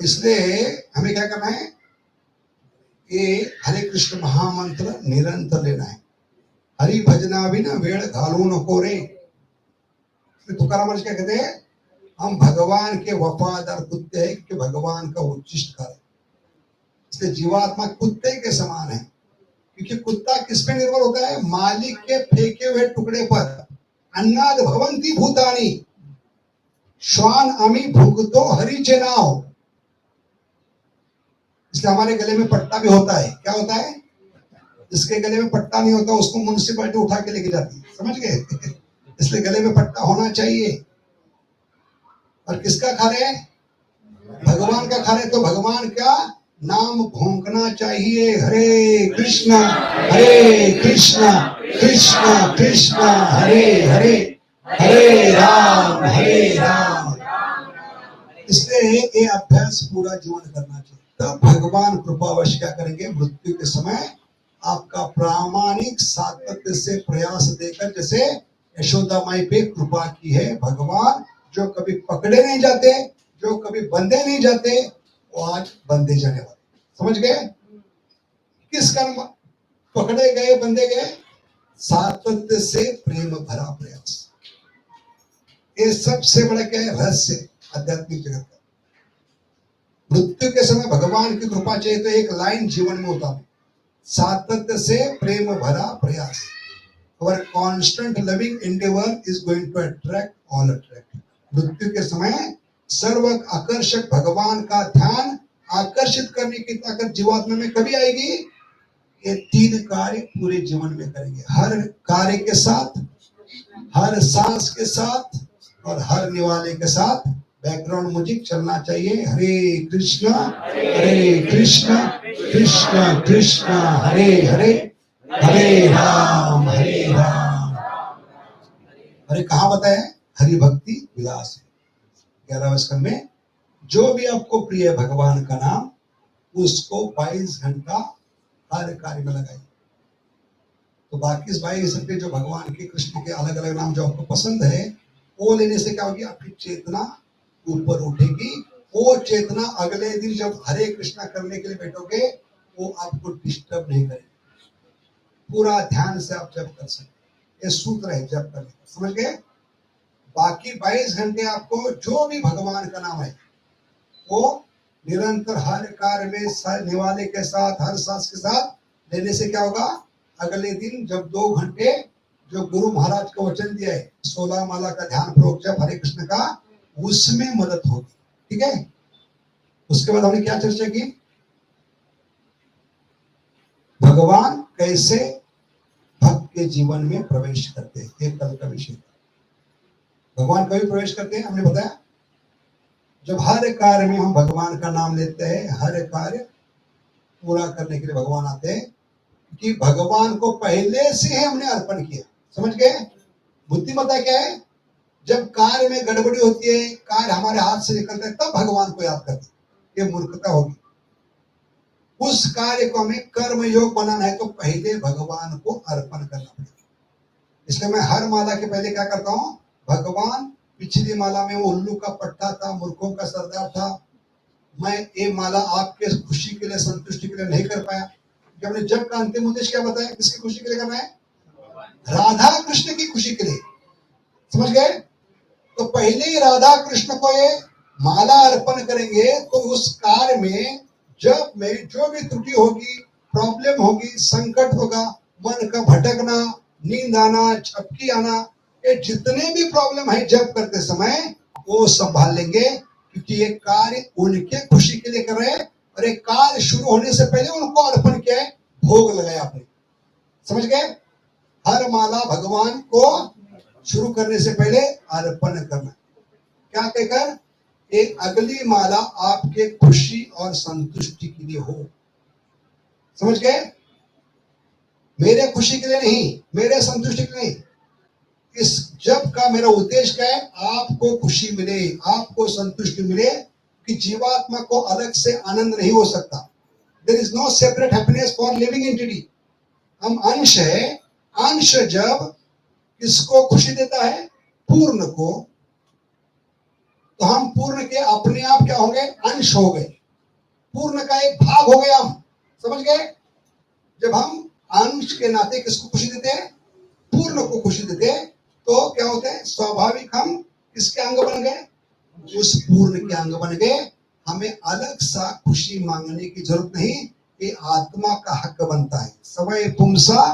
इसलिए हमें क्या करना है, ये हरे कृष्ण महामंत्र निरंतर लेना है। हरि भजना भी ना वेड़ घालू नको रे। तुकाराम महाराज क्या कहते हैं, हम भगवान के वफादार कुत्ते हैं, कि भगवान का उच्चिष्ट कार्य, इसलिए जीवात्मा कुत्ते के समान है। क्योंकि कुत्ता किस पे निर्भर होता है, मालिक के फेंके हुए टुकड़े पर। अन्नाद भवंती भूतानी श्वान अमी भुगतो हरिचे नाव। इसलिए हमारे गले में पट्टा भी होता है, क्या होता है, जिसके गले में पट्टा नहीं होता उसको म्युनिसिपैलिटी उठा के लेके जाती है, समझ गए। इसलिए गले में पट्टा होना चाहिए। और किसका खा रहे हैं, भगवान का खा रहे, तो भगवान का नाम भोंकना चाहिए, हरे कृष्णा कृष्णा कृष्णा हरे हरे, हरे राम हरे राम। इसलिए ये अभ्यास पूरा जीवन करना चाहिए, तब भगवान कृपावश क्या करेंगे, मृत्यु के समय आपका प्रामाणिक सातत्य से प्रयास देकर, जैसे यशोदा माई पे कृपा की है भगवान, जो कभी पकड़े नहीं जाते, जो कभी बंधे नहीं जाते, वो आज बंधे जाने वाले, समझ गए। किस कर्म पकड़े गए बंधे गए, सातत्य से प्रेम भरा प्रयास। ये सबसे बड़ा क्या है, रहस्य आध्यात्मिक जगत का। मृत्यु के समय भगवान की कृपा चाहिए, तो एक लाइन जीवन में उतारो, सातत्य से प्रेम भरा प्रयास। Our constant loving endeavor is going to attract all attract। मृत्यु के समय सर्व आकर्षक भगवान का ध्यान आकर्षित करने की ताकत जीवात्मा में कभी आएगी, ये तीन कार्य पूरे जीवन में करेंगे, हर कार्य के साथ, हर सांस के साथ, और हर निवाले के साथ बैकग्राउंड म्यूजिक चलना चाहिए, हरे कृष्णा कृष्णा कृष्णा हरे हरे, हरे राम हरे राम। अरे कहा बताया, हरि भक्ति विलास 11वें स्कंद में, जो भी आपको प्रिय है भगवान का नाम, उसको 22 घंटा हर कार्य में लगाइए। तो बाकी 22 घंटे जो भगवान के कृष्ण के अलग अलग नाम जो आपको पसंद है, वो लेने से क्या होगी, आपकी चेतना ऊपर उठेगी। वो चेतना अगले दिन जब हरे कृष्णा करने के लिए बैठोगे, वो आपको डिस्टर्ब नहीं करेगी, पूरा ध्यान से आप जप कर सकते। ये सूत्र है जप करने का, समझ गए। बाकी 22 घंटे आपको जो भी भगवान का नाम है, वो निरंतर हर कार्य में निवाले के साथ, हर सांस के साथ लेने से क्या होगा, अगले दिन जब 2 घंटे जो गुरु महाराज का वचन दिया है, 16 माला का ध्यान पूर्वक जप हरे कृष्ण का, उसमें मदद होगी, ठीक है। उसके बाद हमने क्या चर्चा की? भगवान कैसे भक्त के जीवन में प्रवेश करते हैं, एक कल का विषय। भगवान कभी प्रवेश करते हैं हमने बताया जब हर कार्य में हम भगवान का नाम लेते हैं, हर कार्य पूरा करने के लिए भगवान आते हैं, कि भगवान को पहले से ही हमने अर्पण किया। समझ गए? बुद्धिमत्ता क्या है? जब कार्य में गड़बड़ी होती है, कार्य हमारे हाथ से निकलता है, तब भगवान को याद करते हैं। ये मूर्खता होगी। उस कार्य को हमें कर्म योग बनाना है तो पहले भगवान को अर्पण करना पड़ेगा। इसलिए मैं हर माला के पहले क्या करता हूँ? भगवान, पिछली माला में वो उल्लू का पट्टा था, मूर्खों का सरदार था, मैं ये माला आपके खुशी के लिए, संतुष्टि के लिए नहीं कर पाया। हमने जब का अंतिम उद्देश्य क्या बताया? किसकी खुशी के लिए करना है? राधा कृष्ण की खुशी के लिए। समझ गए? तो पहले ही राधा कृष्ण को ये माला अर्पण करेंगे तो उस कार्य में जब में जो भी त्रुटि होगी, प्रॉब्लम होगी, संकट होगा, मन का भटकना, नींद आना, झपकी आना, ये जितने भी प्रॉब्लम है जब करते समय वो संभाल लेंगे, क्योंकि ये कार्य उनके खुशी के लिए कर रहे हैं और एक कार्य शुरू होने से पहले उनको अर्पण किया है, भोग लगाया आपने। समझ गए? हर माला भगवान को शुरू करने से पहले अर्पण करना। क्या कहकर? एक अगली माला आपके खुशी और संतुष्टि के लिए हो। समझ गए? मेरे खुशी के लिए नहीं, मेरे संतुष्टि के लिए नहीं। इस जब का मेरा उद्देश्य क्या है? आपको खुशी मिले, आपको संतुष्टि मिले, कि जीवात्मा को अलग से आनंद नहीं हो सकता। There is no separate happiness for living entity. हम अंश है। अंश जब किसको खुशी देता है? पूर्ण को। तो हम पूर्ण के अपने आप क्या होंगे? अंश हो गए, पूर्ण का एक भाग हो गए हम। समझ गए? जब हम अंश के नाते किसको खुशी देते हैं? पूर्ण को खुशी देते हैं, तो क्या होते हैं? स्वाभाविक हम किसके अंग बन गए? उस पूर्ण के अंग बन गए। हमें अलग सा खुशी मांगने की जरूरत नहीं, ये आत्मा का हक बनता है। सवै पुंसा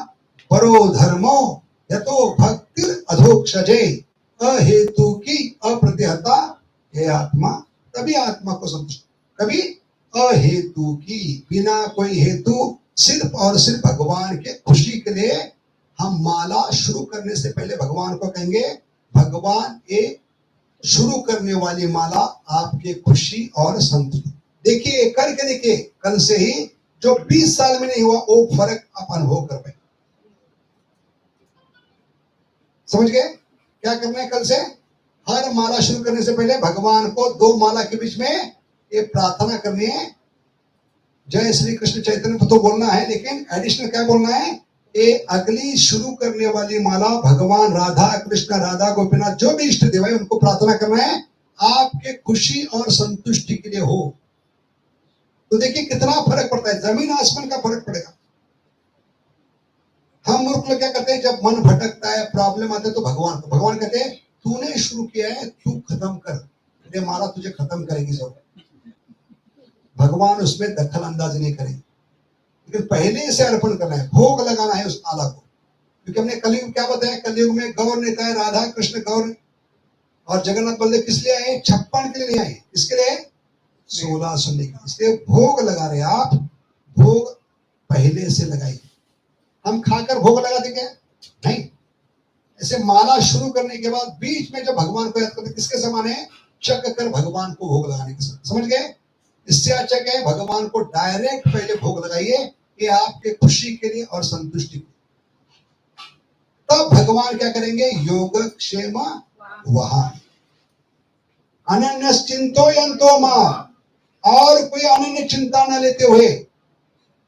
परो धर्मो यतो भक्तिर अधोक्षजे, अहेतु की अप्रतिहता हे आत्मा। तभी आत्मा को संतुष्ट, कभी अहेतु की, बिना कोई हेतु, सिर्फ और सिर्फ भगवान के खुशी के लिए हम माला शुरू करने से पहले भगवान को कहेंगे, भगवान ये शुरू करने वाली माला आपके खुशी और संतुष्टि। देखिए, करके देखिए, कल से ही जो 20 साल में नहीं हुआ वो फर्क आप अनुभव कर पाए। समझ गए? क्या करना है? कल से हर माला शुरू करने से पहले भगवान को 2 माला के बीच में ये प्रार्थना करनी है, जय श्री कृष्ण चैतन्य तो बोलना है, लेकिन एडिशनल क्या बोलना है? ये अगली शुरू करने वाली माला भगवान राधा कृष्ण, राधा गोपीनाथ, जो भी इष्ट देव है उनको प्रार्थना करना है आपके खुशी और संतुष्टि के लिए हो। तो देखिए कितना फर्क पड़ता है, जमीन आसमान का फर्क पड़ेगा। हम मूर्ख लोग क्या करते हैं? जब मन भटकता है, प्रॉब्लम आते है, तो भगवान कहते हैं तूने शुरू किया है, तू खत्म कर, ये माला तुझे खत्म करेगी सब। भगवान उसमें दखल अंदाज नहीं करेंगे, लेकिन पहले से अर्पण करना है, भोग लगाना है उस माला को। क्योंकि हमने कलयुग क्या बताया? कलयुग में गौर नेता है राधा कृष्ण गौर, और जगन्नाथ बलदेव किस लिए आए? 56 के लिए नहीं आए। किसके लिए? 16 सुनने के लिए। इसलिए भोग लगा रहे आप, भोग पहले से लगाइए। हम खाकर भोग लगाते क्या? नहीं। ऐसे माला शुरू करने के बाद बीच में जब भगवान को याद करते, किसके समान है? चक कर भगवान को भोग लगाने के समान। समझ गए? इससे अच्छा क्या है? भगवान को डायरेक्ट पहले भोग लगाइए, ये आपके खुशी के लिए और संतुष्टि के लिए। तब भगवान क्या करेंगे? योगक्षेम वहां अनन्य चिंतो यंतो मां, और कोई अनन्य चिंता न लेते हुए,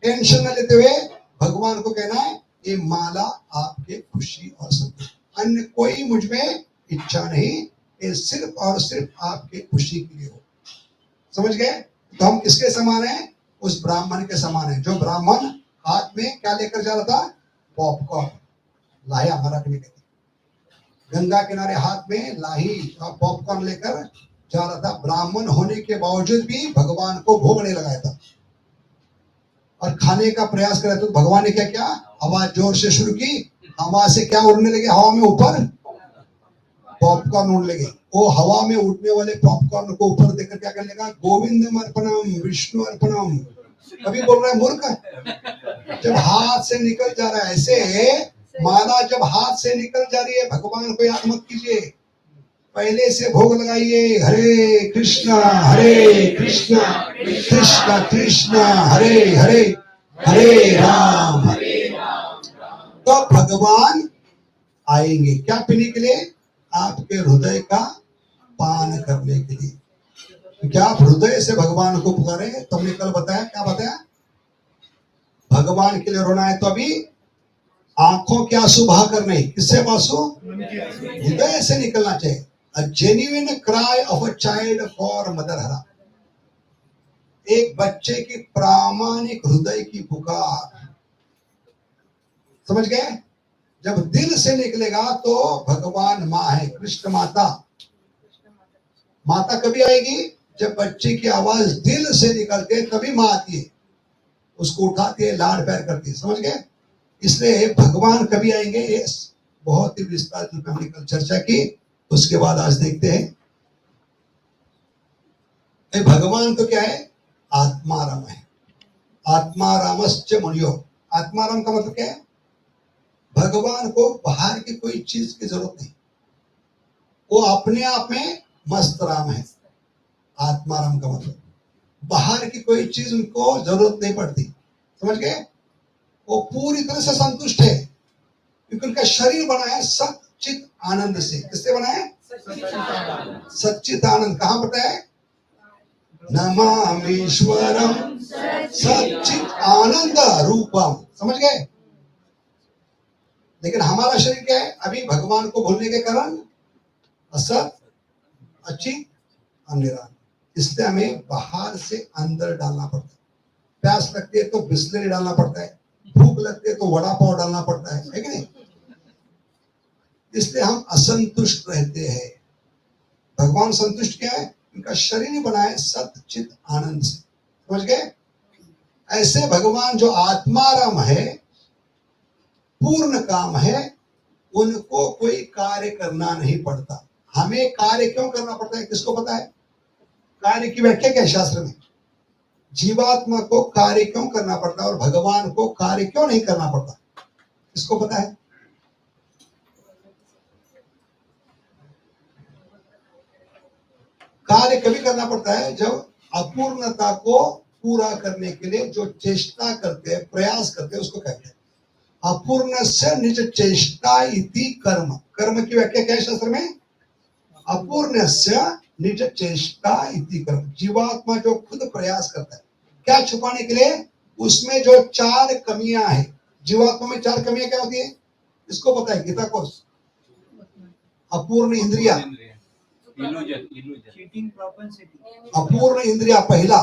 टेंशन न लेते हुए भगवान को कहना है ये माला आपके खुशी और संतुष्टि, अन्य कोई मुझ में इच्छा नहीं, ये सिर्फ और सिर्फ आपके खुशी के लिए हो। समझ गए? तो हम किसके समान है? उस ब्राह्मण के समान है, जो ब्राह्मण हाथ में क्या लेकर जा रहा था? पॉपकॉर्न, लाया मराठी में कहते, गंगा किनारे हाथ में लाही और पॉपकॉर्न लेकर जा रहा था। ब्राह्मण होने के बावजूद भी भगवान को भोग नहीं लगाया था और खाने का प्रयास कर रहे थे। तो भगवान ने क्या किया? आवाज जोर से शुरू की, हवा से क्या उड़ने लगे? हवा में ऊपर पॉपकॉर्न उड़ लेंगे, वो हवा में उड़ने वाले पॉपकॉर्न को ऊपर देखकर क्या कर लेगा, गोविंदम अर्पणम विष्णु अर्पणम। अभी बोल रहा है मूर्ख, जब हाथ से निकल जा रहा है ऐसे, माला जब हाथ से निकल जा रही है, भगवान को याद मत कीजिए, पहले से भोग लगाइए, हरे कृष्णा कृष्ण कृष्ण हरे हरे, हरे राम। तो भगवान आएंगे क्या पीने के लिए, आपके हृदय का पान करने के लिए। क्या आप हृदय से भगवान को पुकारे, तुमने कल बताया, क्या बताया, भगवान के लिए रोना है तो अभी आंखों के आंसू बहा कर नहीं, किससे आंसू, हृदय से निकलना चाहिए। A genuine cry of a child for mother हरा, एक बच्चे की प्रामाणिक हृदय की पुकार, समझ गए। जब दिल से निकलेगा तो भगवान माँ है, कृष्ण माता। माता कभी आएगी, जब बच्चे की आवाज दिल से निकलती है तभी माँ आती है, उसको उठाती है, लाड प्यार करती है, समझ गए। इसलिए भगवान कभी आएंगे, ये बहुत ही विस्तार में हमने कल चर्चा की। उसके बाद आज देखते हैं, भगवान तो क्या है, आत्माराम है। आत्मारामश्च मुनियो, आत्माराम का मतलब क्या है, भगवान को बाहर की कोई चीज की जरूरत नहीं, वो अपने आप में मस्त राम है। आत्माराम का मतलब बाहर की कोई चीज उनको जरूरत नहीं पड़ती, समझ गए। वो पूरी तरह से संतुष्ट है, क्योंकि उनका शरीर बना है सच्चित आनंद से। किससे बना है, सच्चित आनंद। कहां पता है, नमामीश्वरम सच्चित आनंद रूपम, समझ गए। लेकिन हमारा शरीर क्या है, अभी भगवान को भूलने के कारण असत अचित अनिरान, इसलिए हमें बाहर से अंदर डालना पड़ता है। प्यास लगती है तो बिस्लरी डालना पड़ता है, भूख लगती है तो वड़ा पाव डालना पड़ता है कि नहीं। इसलिए हम असंतुष्ट रहते हैं। भगवान संतुष्ट क्या है, उनका शरीर ही बना है सच्चित आनंद से, समझ गए। ऐसे भगवान जो आत्माराम है, पूर्ण काम है, उनको कोई कार्य करना नहीं पड़ता। हमें कार्य क्यों करना पड़ता है, किसको पता है। कार्य की व्याख्या क्या है शास्त्र में, जीवात्मा को कार्य क्यों करना पड़ता है और भगवान को कार्य क्यों नहीं करना पड़ता, किसको पता है। कार्य कभी करना पड़ता है जब अपूर्णता को पूरा करने के लिए जो चेष्टा करते हैं, प्रयास करते हैं, उसको कहते हैं अपूर्णस्य निज चेष्टा इति कर्म। कर्म की व्याख्या क्या है शास्त्र में, अपूर्णस्य निज चेष्टा इति कर्म। जीवात्मा जो खुद प्रयास करता है, क्या छुपाने के लिए, उसमें जो 4 कमियां हैं, जीवात्मा में 4 कमियां क्या होती है, इसको पता है गीता कोश। अपूर्ण इंद्रिया, अपूर्ण इंद्रिया पहला,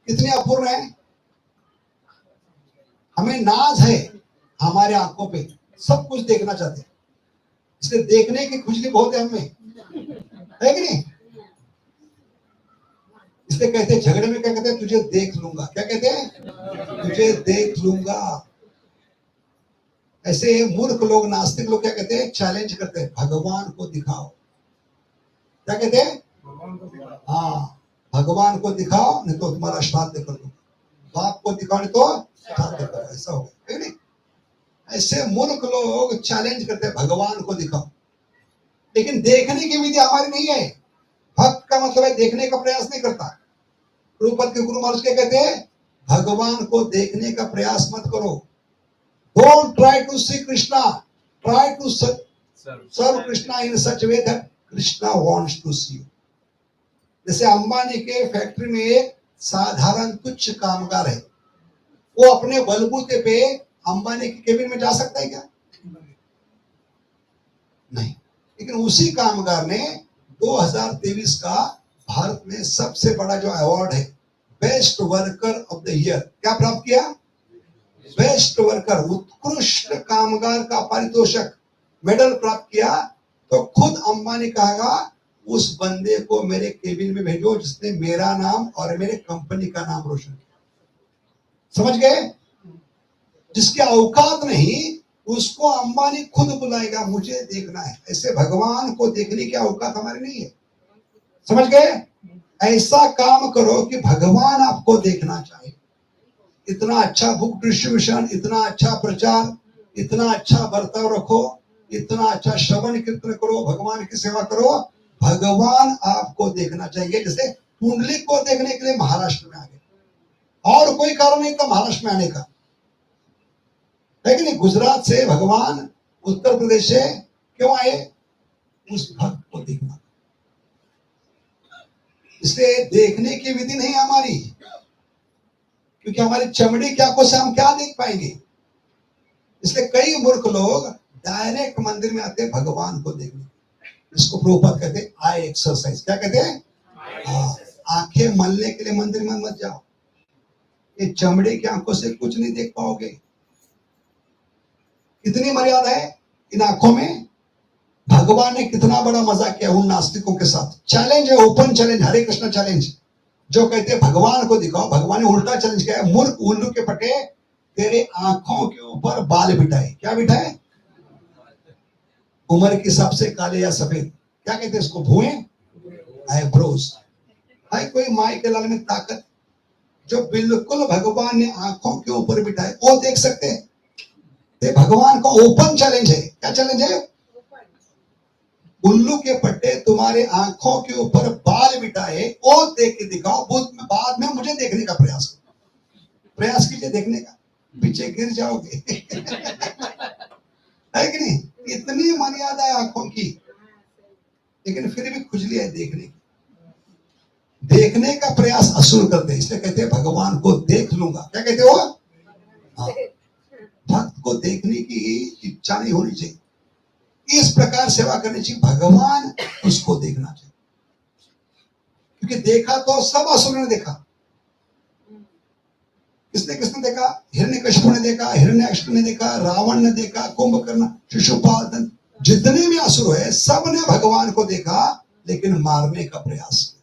कितने अपूर्ण है, हमें नाज है हमारे आंखों पे, सब कुछ देखना चाहते हैं, इसलिए देखने की खुजली बहुत है हमें, है कि नहीं। इसलिए कहते हैं झगड़े में क्या कहते हैं, तुझे देख लूंगा, क्या कहते हैं, तुझे देख लूंगा। ऐसे मूर्ख लोग, नास्तिक लोग क्या कहते हैं, चैलेंज करते हैं, भगवान को दिखाओ, क्या कहते हैं, हाँ भगवान को दिखाओ नहीं तो तुम्हारा श्राद्ध कर दूंगा, बाप को दिखाओ नहीं तो श्राद्ध करो, ऐसा हो गया नहीं। ऐसे मूर्ख लोग चैलेंज करते हैं, भगवान को दिखाओ, लेकिन देखने की विधि हमारी नहीं है। भक्त का मतलब है देखने का प्रयास नहीं करता। प्रभुपाद के गुरु महाराज क्या कहते हैं, भगवान को देखने का प्रयास मत करो। Don't try to see Krishna, try to serve Krishna in such way that Krishna wants to see you. जैसे अंबानी के फैक्ट्री में एक साधारण तुच्छ कामगार है, वो अपने बलबूते पे अंबानी की केबिन में जा सकता है क्या, नहीं। लेकिन उसी कामगार ने 2023 का भारत में सबसे बड़ा जो अवार्ड है, best worker of the year, क्या प्राप्त किया, बेस्ट वर्कर, उत्कृष्ट कामगार का पारितोषिक, मेडल प्राप्त किया। तो खुद अंबानी कहेगा, उस बंदे को मेरे केबिन में भेजो जिसने मेरा नाम और मेरे कंपनी का नाम रोशन किया, समझ गए। जिसके औकात नहीं उसको अंबानी खुद बुलाएगा, मुझे देखना है। ऐसे भगवान को देखने की औकात हमारी नहीं है, समझ गए? ऐसा काम करो कि भगवान आपको देखना चाहे। इतना अच्छा बुक डिस्ट्रीब्यूशन, इतना अच्छा प्रचार, इतना अच्छा बर्ताव रखो, इतना अच्छा श्रवण कीर्तन करो, भगवान की सेवा करो, भगवान आपको देखना चाहिए। जैसे पुंडलिक को देखने के लिए महाराष्ट्र में आ गए, और कोई कारण नहीं था महाराष्ट्र में आने का, है कि नहीं? गुजरात से भगवान उत्तर प्रदेश से क्यों आए? उस भक्त को देखना। इसलिए देखने की विधि नहीं हमारी, क्योंकि हमारी चमड़ी की आंखों से हम क्या देख पाएंगे। इसलिए कई मूर्ख लोग डायरेक्ट मंदिर में आते हैं भगवान को देखने। इसको प्रभुपाद कहते हैं आई एक्सरसाइज। क्या कहते हैं? आंखें मलने के लिए मंदिर में मत जाओ, ये चमड़े की आंखों से कुछ नहीं देख पाओगे। कितनी मर्यादा है इन आंखों में। भगवान ने कितना बड़ा मजाक किया उन नास्तिकों के साथ। चैलेंज है, ओपन चैलेंज, हरे कृष्ण चैलेंज। जो कहते हैं भगवान को दिखाओ, भगवान ने उल्टा चैलेंज किया है, मूर्ख उल्लू के पटे, तेरे आंखों के ऊपर बाल बिठाए। क्या बिठाए? उम्र के हिसाब से काले या सफेद, क्या कहते हैं इसको? भुएं, आईब्रोज। है कोई माई के लाल में ताकत जो बिल्कुल भगवान ने आंखों के ऊपर बिठाए, वो देख सकते हैं? ये भगवान का ओपन चैलेंज है। क्या चैलेंज है? उल्लू के पट्टे तुम्हारे आंखों के ऊपर बाल बिठाए, वो देख के दिखाओ। बाद में मुझे देखने का प्रयास करो। प्रयास कीजिए देखने का, पीछे गिर जाओगे। है कि नहीं? इतनी मर्यादा है आंखों की, लेकिन फिर भी खुजली है देखने की। देखने का प्रयास असुर करते हैं, इसलिए कहते हैं भगवान को देख लूंगा। क्या कहते हो? हाँ, भक्त को देखने की इच्छा नहीं होनी चाहिए, इस प्रकार सेवा करनी चाहिए, भगवान उसको देखना चाहिए। क्योंकि देखा तो सब असुर ने देखा। किसने किसने देखा? हिरण्यकशिपु ने देखा, हिरण्याक्ष ने देखा, रावण ने देखा, कुंभकर्ण, शिशुपाल, जितने भी असुर है सब ने भगवान को देखा, लेकिन मारने का प्रयास किया।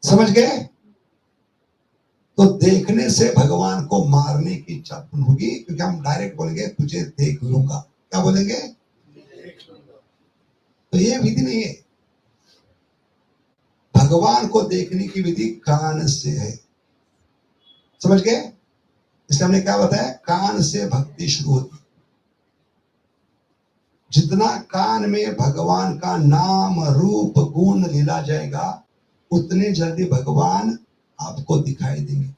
समझ गए? तो देखने से भगवान को मारने की इच्छा उत्पन्न होगी, क्योंकि हम डायरेक्ट बोलेंगे तुझे देख लूंगा। क्या बोलेंगे? तो ये विधि नहीं है। भगवान को देखने की विधि कान से है। समझ गए? इसलिए हमने क्या बताया? कान से भक्ति शुरू होती। जितना कान में भगवान का नाम रूप गुण लीला जाएगा, उतने जल्दी भगवान आपको दिखाई देंगे।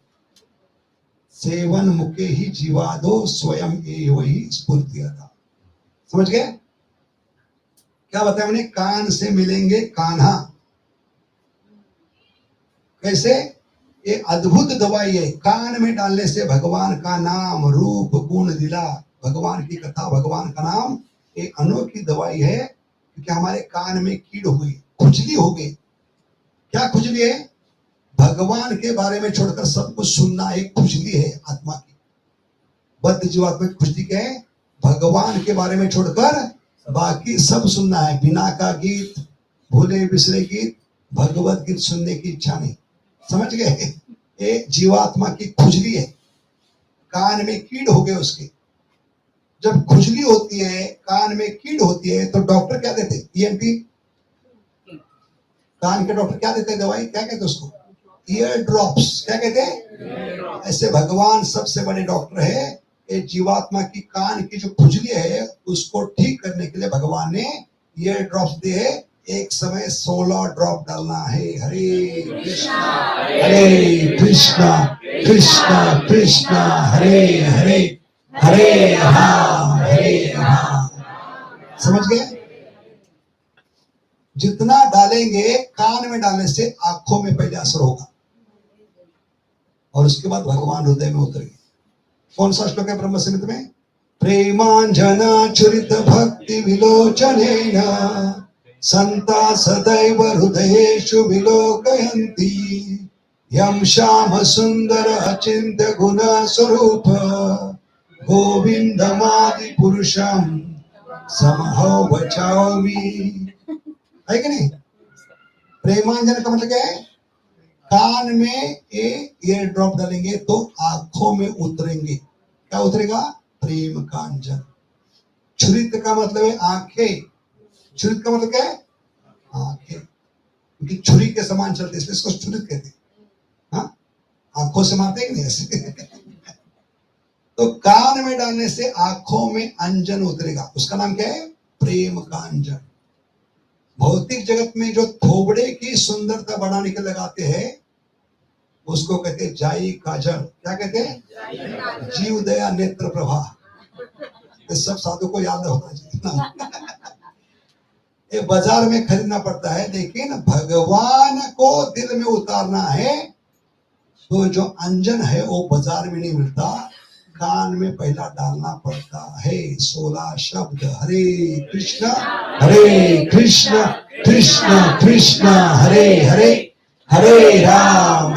सेवन मुखे ही जीवादो स्वयं एव ही स्फूर्तियता। समझ गए? क्या बताया मैंने? कान से मिलेंगे कान्हा। कैसे? ये अद्भुत दवाई है। कान में डालने से भगवान का नाम रूप गुण लीला, भगवान की कथा, भगवान का नाम, एक अनोखी दवाई है। क्योंकि हमारे कान में कीड़ हुई, खुजली हो गई। क्या खुजली है? भगवान के बारे में छोड़कर सब कुछ सुनना एक खुजली है आत्मा की। बद्ध जीवात्मा की खुजली क्या है? भगवान के बारे में छोड़कर बाकी सब सुनना है। बिना का गीत, भूले बिसरे गीत, भगवत गीत सुनने की इच्छा नहीं। समझ गए? ये जीवात्मा की खुजली है, कान में कीड़ हो गए उसके। जब खुजली होती है, कान में कीड़ होती है, तो डॉक्टर क्या देते? ईएनटी, कान के डॉक्टर क्या देते हैं दवाई? क्या कहते हैं उसको? Ear drops. क्या कहते हैं? ऐसे भगवान सबसे बड़े डॉक्टर है। ये जीवात्मा की कान की जो खुजली है उसको ठीक करने के लिए भगवान ने ईयर ड्रॉप्स दिए। एक समय 16 ड्रॉप डालना है। हरे कृष्णा हरे कृष्णा कृष्णा कृष्णा हरे हरे हरे राम हरे राम। समझ गए? जितना डालेंगे कान में डालने से आंखों में पहले असर होगा, और उसके बाद भगवान हृदय में उतरेंगे। कौन सा श्लोक है ब्रह्म संहिता में? प्रेमांजना चुरित भक्ति विलोचनेन संता सदैव हृदयेषु विलोकयन्ति यम श्याम सुंदर अचिंत्य गुण स्वरूप गोविंदमादि पुरुषम समहो बचाओमी। है कि नहीं? प्रेमांजन का मतलब क्या है? कान में ईयर ड्रॉप डालेंगे तो आंखों में उतरेंगे। क्या उतरेगा? प्रेम का अंजन। छुरित का मतलब है आंखें, छुरित का मतलब क्या है? आंखें, क्योंकि छुरी के समान चलते इसलिए इसको छुरित कहते हैं। हाँ, आंखों से मारते हैं कि नहीं ऐसे। तो कान में डालने से आंखों में अंजन उतरेगा, उसका नाम क्या है? प्रेम का अंजन। भौतिक जगत में जो थोबड़े की सुंदरता बढ़ाने के लगाते हैं उसको कहते हैं जाई काजल। क्या कहते हैं? जीव दया नेत्र प्रभा। ये सब साधु को याद होना चाहिए। ये बाजार में खरीदना पड़ता है, लेकिन भगवान को दिल में उतारना है तो जो अंजन है वो बाजार में नहीं मिलता, कान में पहला डालना पड़ता है। 16 शब्द हरे कृष्ण कृष्ण कृष्ण हरे हरे, हरे राम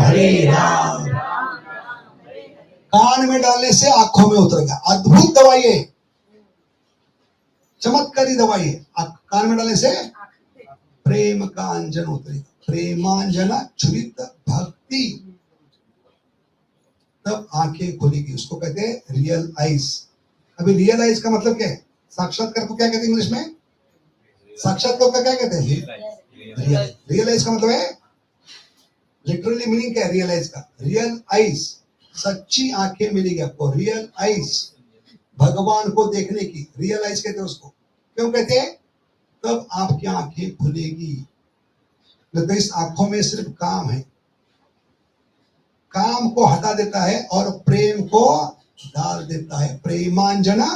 कान में डालने से आंखों में उतरेगा। अद्भुत दवाई है, चमत्कारी दवाई है। कान में डालने से प्रेम का अंजन उतरेगा, प्रेमांजन छुरित भक्ति, तब आंखें खुलेगी। उसको कहते हैं रियल आइज। अभी रियल आइज का मतलब क्या है? साक्षात्कार को क्या कहते हैं इंग्लिश में? साक्षात्कार का क्या कहते हैं? रियल आइज का मतलब है, लिटरली मीनिंग क्या है रियल आइज का? रियल आइज, सच्ची आंखें मिलेगी आपको। रियल आइज भगवान को देखने की, रियल आइज कहते हैं उसको। क्यों कहते हैं? तब आपकी आंखें खुलेगी। तो इस आंखों में सिर्फ काम है, काम को हटा देता है और प्रेम को डाल देता है। प्रेमांजना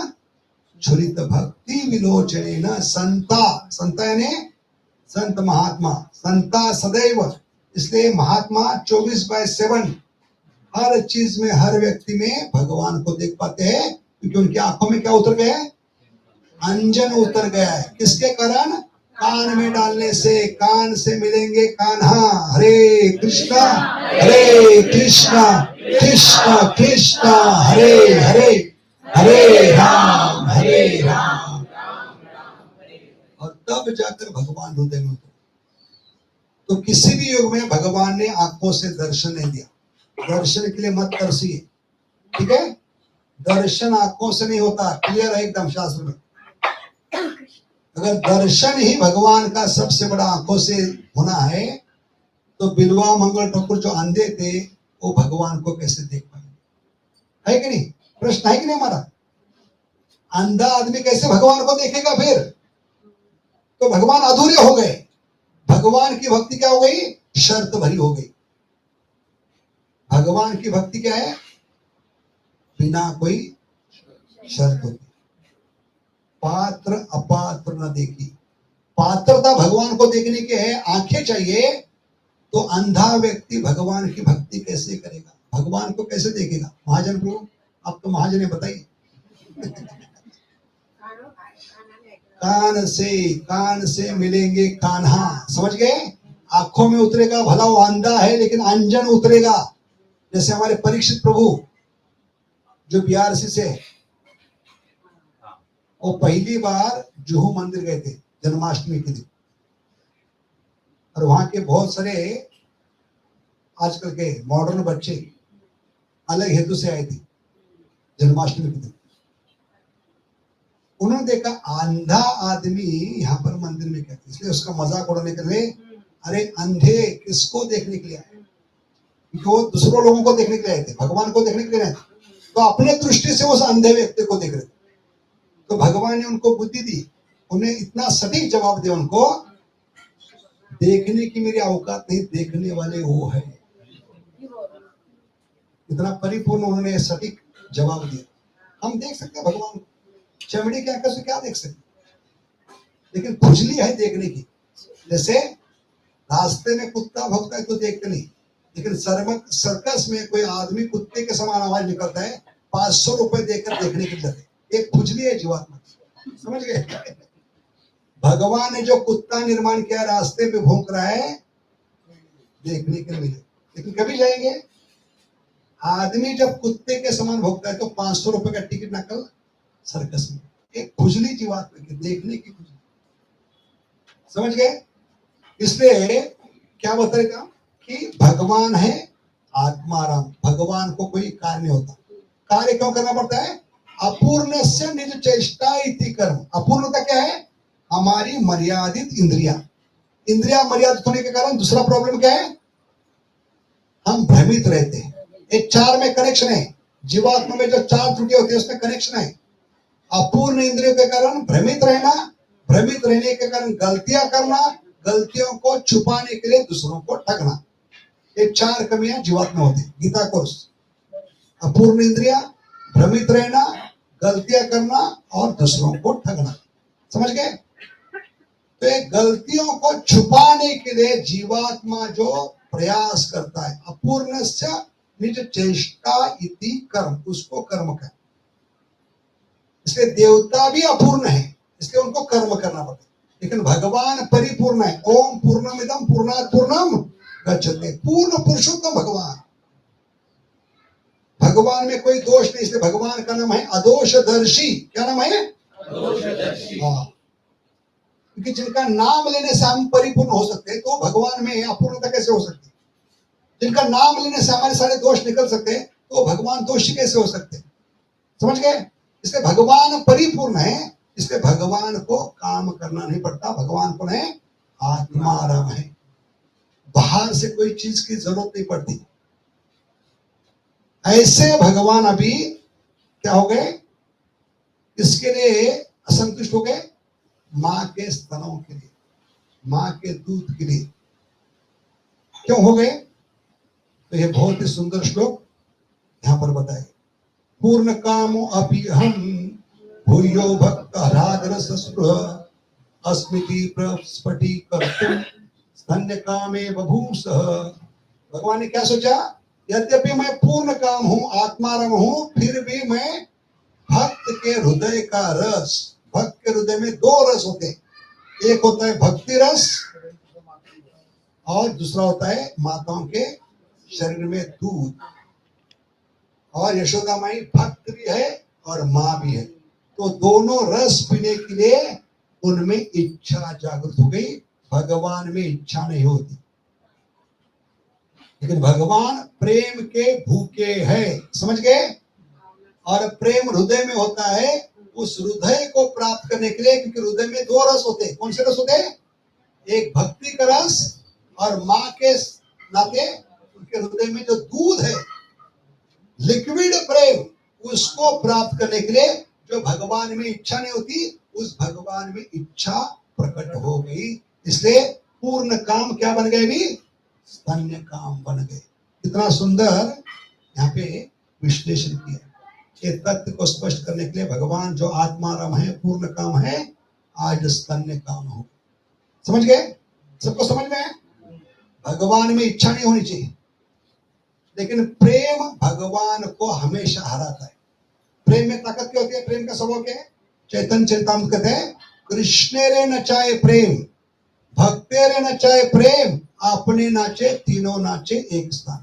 छुरित भक्ति विलोचनेन संता, संता यानी संत महात्मा, संता सदैव। इसलिए महात्मा 24/7 हर चीज में, हर व्यक्ति में भगवान को देख पाते हैं, क्योंकि उनकी आंखों में क्या उतर गया है? अंजन उतर गया है। किसके कारण? कान में डालने से। कान से मिलेंगे कान्हा। हरे कृष्णा कृष्ण कृष्ण हरे हरे, हरे राम और तब जाकर भगवान हृदय में उतरे। तो किसी भी युग में भगवान ने आंखों से दर्शन नहीं दिया। दर्शन के लिए मत तरसिए, ठीक है? दर्शन आंखों से नहीं होता, क्लियर है एकदम शास्त्र में। अगर दर्शन ही भगवान का सबसे बड़ा आंखों से होना है तो बिल्वा मंगल ठाकुर जो अंधे थे वो भगवान को कैसे देख पाएंगे? है कि नहीं? प्रश्न है कि नहीं हमारा? अंधा आदमी कैसे भगवान को देखेगा फिर? तो भगवान अधूरे हो गए। भगवान की भक्ति क्या हो गई? शर्त भरी हो गई। भगवान की भक्ति क्या है? बिना कोई शर्त होती। पात्र अपात्र न देखी। पात्रता भगवान को देखने की है, आंखें चाहिए। तो अंधा व्यक्ति भगवान की भक्ति कैसे करेगा? भगवान को कैसे देखेगा? महाजन को आप तो महाजन है, बताइए। कान से मिलेंगे कान्हा, समझ गए? आंखों में उतरेगा, भला वो अंधा है लेकिन अंजन उतरेगा। जैसे हमारे परीक्षित प्रभु जो बीआरसी से, वो पहली बार जुहू मंदिर गए थे जन्माष्टमी के दिन, और वहां के बहुत सारे आजकल के मॉडर्न बच्चे अलग हेतु से आए थे जन्माष्टमी के दिन। उन्होंने देखा अंधा आदमी यहाँ पर मंदिर में क्या, इसलिए उसका मजाक उड़ाने के लिए, अरे अंधे किसको देखने के लिए आए? क्योंकि वो दूसरों लोगों को देखने के लिए आए थे, भगवान को देखने के लिए नहीं। तो अपने दृष्टि से उस अंधे व्यक्ति को देख रहे थे। तो भगवान ने उनको बुद्धि दी, उन्हें इतना सटीक जवाब दिया, उनको देखने की मेरी औकात नहीं, देखने वाले वो है। इतना परिपूर्ण उन्होंने सटीक जवाब दिया। हम देख सकते हैं भगवान को, चमड़ी की आंखों से क्या देख सकते, लेकिन खुजली है देखने की। जैसे रास्ते में कुत्ता भौंकता है तो देखते नहीं, लेकिन सर्कस में कोई आदमी कुत्ते के समान आवाज निकलता है, 500 रुपए देकर देखने के लिए। एक खुजली है जीवात्मा, समझ गए? भगवान ने जो कुत्ता निर्माण किया रास्ते पे भौंक रहा है, देखने के लिए मिले, लेकिन कभी जाएंगे? आदमी जब कुत्ते के समान भौंकता है तो 500 रुपए का टिकट नकल सर्कस में। एक खुजली जीवात्मा की, देखने की खुजली, समझ गए? इसलिए क्या बताएगा कि भगवान है आत्माराम। भगवान को कोई कार्य नहीं होता। कार्य क्यों करना पड़ता है? अपूर्णस्य निज चेष्टा इति कर्म। अपूर्णता क्या है? हमारी मर्यादित इंद्रिया। इंद्रिया मर्यादित होने के कारण दूसरा प्रॉब्लम क्या है? हम भ्रमित रहते हैं। ये चार में कनेक्शन है। जीवात्मा में जो चार त्रुटियां होती है उसमें कनेक्शन है। अपूर्ण इंद्रियों के कारण भ्रमित रहना, भ्रमित रहने के कारण गलतियां करना, गलतियों को छुपाने के लिए दूसरों को ठगना। ये चार कमियां जीवात्मा होती है। गीता कोर्स, अपूर्ण इंद्रिया, भ्रमित रहना, गलतियां करना और दूसरों को ठगना। समझ गए? तो ये गलतियों को छुपाने के लिए जीवात्मा जो प्रयास करता है, अपूर्णस्य निज चेष्टा इति कर्म, उसको कर्म कहते हैं। इसलिए देवता भी अपूर्ण है, इसलिए उनको कर्म करना पड़ता है। लेकिन भगवान परिपूर्ण है। ओम पूर्णमिदं पूर्णात् पूर्णम गच्छते। पूर्ण पुरुषोत्तम भगवान। भगवान में कोई दोष नहीं, इसलिए भगवान का नाम है अदोषदर्शी। क्या नाम है? अदोषदर्शी। हाँ, क्योंकि जिनका नाम लेने से हम परिपूर्ण हो सकते हैं, तो भगवान में अपूर्णता कैसे हो सकती है? जिनका नाम लेने से हमारे सारे दोष निकल सकते हैं, तो भगवान दोषी कैसे हो सकते हैं? समझ गए? इसलिए भगवान परिपूर्ण है, इसलिए भगवान को काम करना नहीं पड़ता। भगवान कौन है? आत्माराम है। बाहर से कोई चीज की जरूरत नहीं पड़ती। ऐसे भगवान अभी क्या हो गए? इसके लिए असंतुष्ट हो गए, मां के स्तनों के लिए, मां के दूध के लिए। क्यों हो गए? तो ये बहुत ही सुंदर श्लोक यहां पर बताए। पूर्ण कामो अपि हम भूयो भक्त राधरस स्पृह अस्मिति प्रस्फुटी कर्तुम स्तन्य कामे बभूस। भगवान ने क्या सोचा? यद्यपि मैं पूर्ण काम हूं, आत्माराम हूं, फिर भी मैं भक्त के हृदय का रस, भक्त के हृदय में दो रस होते हैं। एक होता है भक्ति रस और दूसरा होता है माताओं के शरीर में दूध। और यशोदा माई भक्त भी है और मां भी है, तो दोनों रस पीने के लिए उनमें इच्छा जागृत हो गई। भगवान में इच्छा नहीं होती, लेकिन भगवान प्रेम के भूखे हैं। समझ गए? और प्रेम हृदय में होता है। उस हृदय को प्राप्त करने के लिए, क्योंकि हृदय में दो रस होते हैं। कौन से रस होते हैं? एक भक्ति का रस, और मां के नाते उनके हृदय में जो दूध है, लिक्विड प्रेम, उसको प्राप्त करने के लिए जो भगवान में इच्छा नहीं होती, उस भगवान में इच्छा प्रकट हो गई। इसलिए पूर्ण काम क्या बन गए? भी स्तन्य काम बन गए। कितना सुंदर यहाँ पे विश्लेषण किया। ये तथ्य को स्पष्ट करने के लिए भगवान जो आत्माराम है, पूर्ण काम है, आज स्तन्य काम हो। समझ गए? सबको समझ में है? भगवान में इच्छा नहीं होनी चाहिए, लेकिन प्रेम भगवान को हमेशा हराता है। प्रेम में ताकत क्या होती है? प्रेम का स्वभाव क्या है? चैतन्य चरितामृत कहते हैं, कृष्णेरे नचाए प्रेम, भक्तेरे नचाए प्रेम, अपने नाचे तीनों नाचे एक स्थान।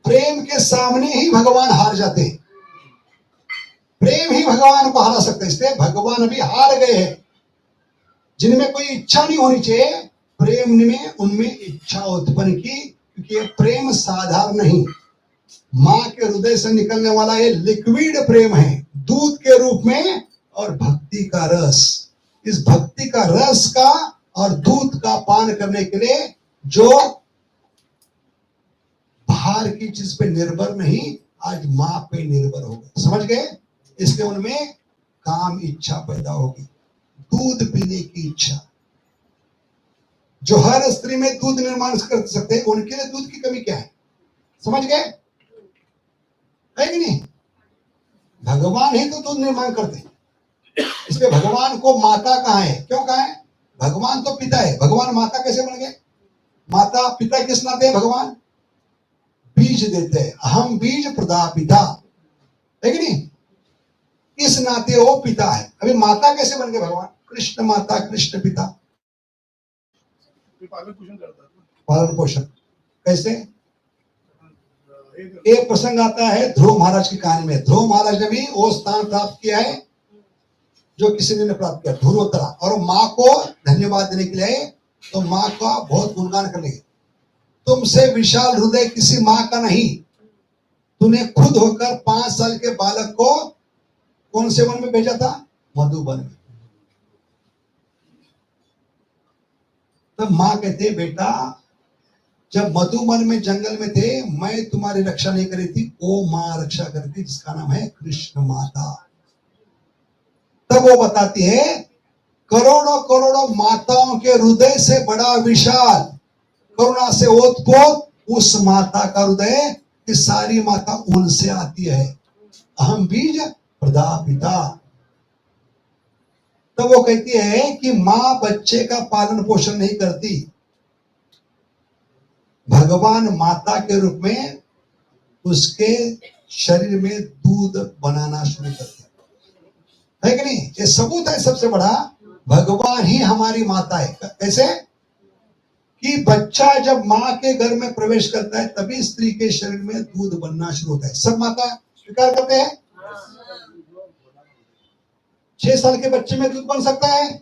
प्रेम के सामने ही भगवान हार जाते हैं। प्रेम ही भगवान को हरा सकते हैं। इसलिए भगवान अभी हार गए हैं। जिनमें कोई इच्छा नहीं होनी चाहिए, प्रेम ने उनमें इच्छा उत्पन्न की, क्योंकि ये प्रेम साधारण नहीं, मां के हृदय से निकलने वाला ये लिक्विड प्रेम है, दूध के रूप में। और भक्ति का रस, इस भक्ति का रस का और दूध का पान करने के लिए जो बाहर की चीज पे निर्भर नहीं, आज मां पे निर्भर हो गए। समझ गए? इसलिए उनमें काम इच्छा पैदा होगी, दूध पीने की इच्छा। जो हर स्त्री में दूध निर्माण कर सकते हैं, उनके लिए दूध की कमी क्या है? समझ गए? है कि नहीं? भगवान ही तो दूध निर्माण करते हैं। इसलिए भगवान को माता कहा है? क्यों कहा है? भगवान तो पिता है, भगवान माता कैसे बन गए? माता पिता किस नाते है? भगवान बीज देते हैं, अहम बीज प्रदा पिता, है कि नहीं? इस नाते वो पिता है। अभी माता कैसे बन गए भगवान? कृष्ण माता, कृष्ण पिता। पालन पोषण कैसे? एक प्रसंग आता है ध्रुव महाराज की कहानी में। ध्रुव महाराज ने भी वो स्थान प्राप्त किया है जो किसी ने प्राप्त किया, ध्रुवोत्तरा। और माँ को धन्यवाद देने के लिए तो माँ का बहुत गुणगान करने लगे। तुमसे विशाल हृदय किसी माँ का नहीं, तूने खुद होकर 5 साल के बालक को कौन से वन में भेजा था? मधुबन में। तब माँ कहते बेटा जब मधुबन में जंगल में थे मैं तुम्हारी रक्षा नहीं करी थी, वो माँ रक्षा करी थी जिसका नाम है कृष्ण माता। तब वो बताती है करोड़ों करोड़ों माताओं के हृदय से बड़ा विशाल, करुणा से ओतप्रोत उस माता का हृदय कि सारी माता उनसे आती है। अहम बीज प्रदापिता। तो वो कहती है कि माँ बच्चे का पालन पोषण नहीं करती, भगवान माता के रूप में उसके शरीर में दूध बनाना शुरू करते है कि नहीं? ये सबूत है सबसे बड़ा, भगवान ही हमारी माता है। कैसे कि बच्चा जब माँ के घर में प्रवेश करता है तभी स्त्री के शरीर में दूध बनना शुरू होता है। सब माता स्वीकार करते हैं। 6 साल के बच्चे में दूध बन सकता है,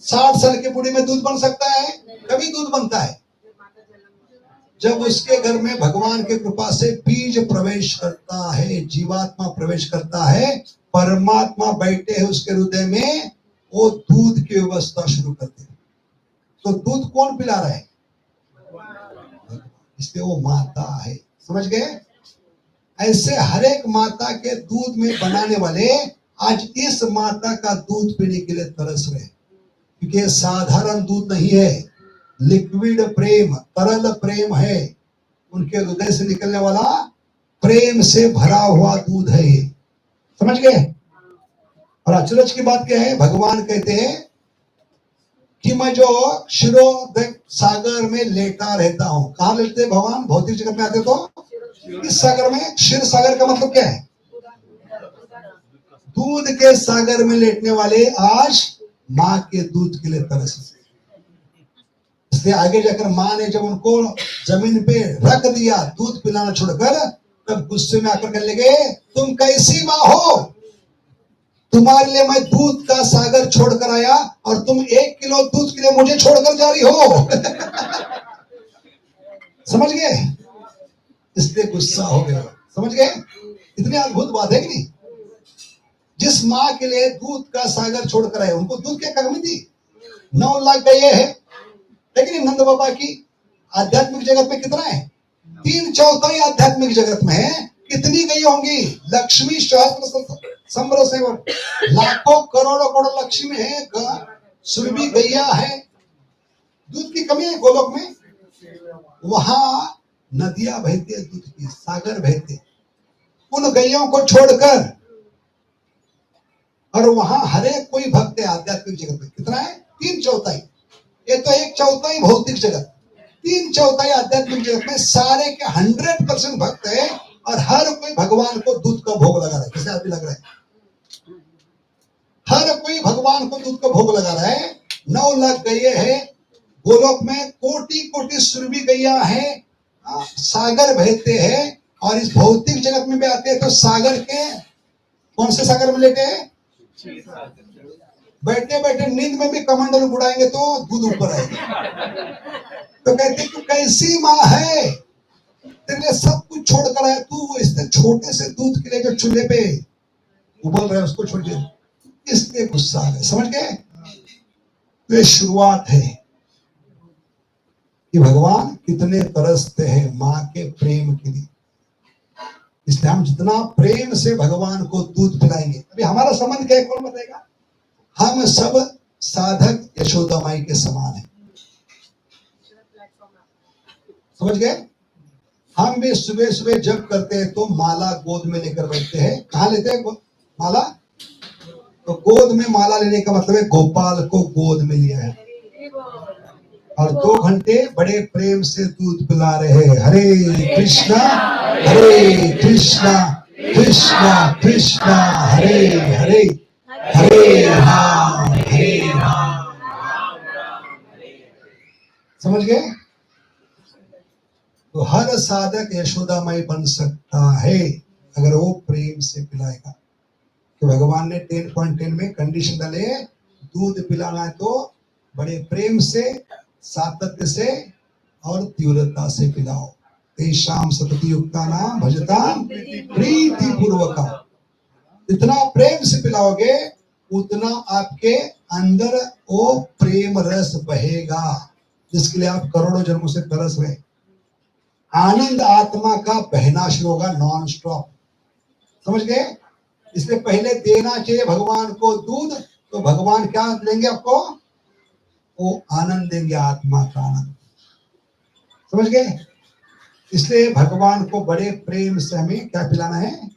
60 साल के बूढ़े में दूध बन सकता है, कभी दूध बनता है जब उसके घर में भगवान के कृपा से बीज प्रवेश करता है, जीवात्मा प्रवेश करता है, परमात्मा बैठे हैं उसके हृदय में, वो दूध की व्यवस्था शुरू करते हैं। तो दूध कौन पिला रहा है? इसलिए वो माता है। समझ गए? ऐसे हर एक माता के दूध में बनाने वाले आज इस माता का दूध पीने के लिए तरस रहे, क्योंकि साधारण दूध नहीं है, लिक्विड प्रेम, तरल प्रेम है। उनके हृदय से निकलने वाला प्रेम से भरा हुआ दूध है ये। समझ गए? और अचरज की बात क्या है, भगवान कहते हैं कि मैं जो क्षीरोद सागर में लेटा रहता हूं। कहां लेटते भगवान? भौतिक जगत में आते तो इस सागर में। क्षीर सागर का मतलब क्या है? दूध के सागर में लेटने वाले आज माँ के दूध के लिए तरस। इसलिए आगे जाकर माँ ने जब उनको जमीन पे रख दिया दूध पिलाना छोड़कर, तब गुस्से में आकर कहने लगे तुम कैसी माँ हो, तुम्हारे लिए मैं दूध का सागर छोड़कर आया और तुम 1 किलो दूध के लिए मुझे छोड़कर जा रही हो। समझ गए? इसलिए गुस्सा हो गया। समझ गए? इतनी अद्भुत बात है कि नहीं? जिस माँ के लिए दूध का सागर छोड़कर आए, उनको दूध की कमी थी। 9 लाख गए हैं, लेकिन नंद बाबा की आध्यात्मिक जगत में कितना है? 3/4 आध्यात्मिक जगत में है। कितनी गई होंगी? लक्ष्मी सहस्त्र संबर से लाखों करोड़ों करोड़ लक्ष्मी है, सुरभि गैया है। दूध की कमी है गोलोक में। वहां नदियां बहती है दूध की, सागर बहते। उन गैयों को छोड़कर और वहां हरेक कोई भक्त है आध्यात्मिक जगत में। कितना है? 3/4। ये तो 1/4 भौतिक जगत, 3/4 आध्यात्मिक जगत में सारे के 100% भक्त है और हर कोई भगवान को दूध का भोग लगा रहा है। कैसे आदमी लग रहा है? हर कोई भगवान को दूध का भोग लगा रहा है। 9 लाख गैये है गोलोक में, कोटि कोटि सुरभि गैया है, सागर बहते हैं। और इस भौतिक जगत में भी आते हैं तो सागर के कौन से सागर में लेटे हैं? बैठे बैठे नींद में भी कमंडल उड़ाएंगे तो दूध ऊपर आएगा। तो कहते तू कैसी माँ है, तेरे सब कुछ छोड़कर आया, तू इतने छोटे से दूध के लिए जो चूल्हे पे उबल रहा है उसको छोड़ दे, इसलिए गुस्सा आ गया। समझ गए? तो ये शुरुआत है कि भगवान कितने तरसते हैं माँ के प्रेम के लिए। इसलिए हम जितना प्रेम से भगवान को दूध पिलाएंगे। अभी हमारा संबंध क्या है, कौन बताएगा? हम सब साधक यशोदा माई के समान है। समझ गए? हम भी सुबह सुबह जब करते हैं तो माला गोद में लेकर बैठते हैं। कहाँ लेते हैं माला? तो गोद में माला लेने का मतलब है गोपाल को गोद में लिया है और 2 घंटे बड़े प्रेम से दूध पिला रहे हैं। हरे कृष्णा कृष्णा कृष्णा हरे हरे, हरे राम हरे राम। समझ गए? तो हर साधक यशोदामय बन सकता है अगर वो प्रेम से पिलाएगा। तो भगवान ने 10.10 में कंडीशन डाले, दूध पिलाना है तो बड़े प्रेम से, सातत्य से और तीव्रता से पिलाओ। तेषां सतति युक्तानां भजतां प्रीति पूर्वकम्। इतना प्रेम से पिलाओगे उतना आपके अंदर वो प्रेम रस बहेगा जिसके लिए आप करोड़ों जन्मों से तरस रहे। आनंद आत्मा का बहना शुरू होगा नॉन स्टॉप। समझ गए? इसलिए पहले देना चाहिए भगवान को दूध, तो भगवान क्या देंगे आपको? वो आनंद देंगे, आत्मा का आनंद। समझ गए? इसलिए भगवान को बड़े प्रेम से हमें क्या पिलाना है?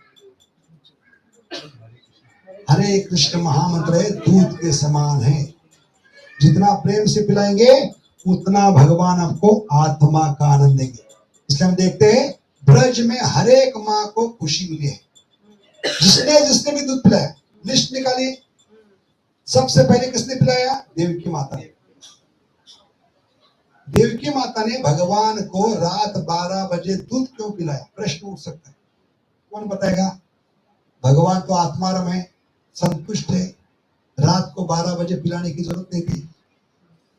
हरे कृष्ण महामंत्र है, दूध के समान है। जितना प्रेम से पिलाएंगे उतना भगवान आपको आत्मा का आनंद देंगे। इसलिए हम देखते हैं ब्रज में हर एक माँ को खुशी मिली है। जिसने भी दूध पिलाया, लिस्ट निकाली, सबसे पहले किसने पिलाया? देवकी माता ने। देवकी माता ने भगवान को रात 12 बजे दूध क्यों पिलाया? प्रश्न उठ सकता है, कौन बताएगा? भगवान तो आत्माराम है, संतुष्ट है, रात को 12 बजे पिलाने की जरूरत नहीं थी।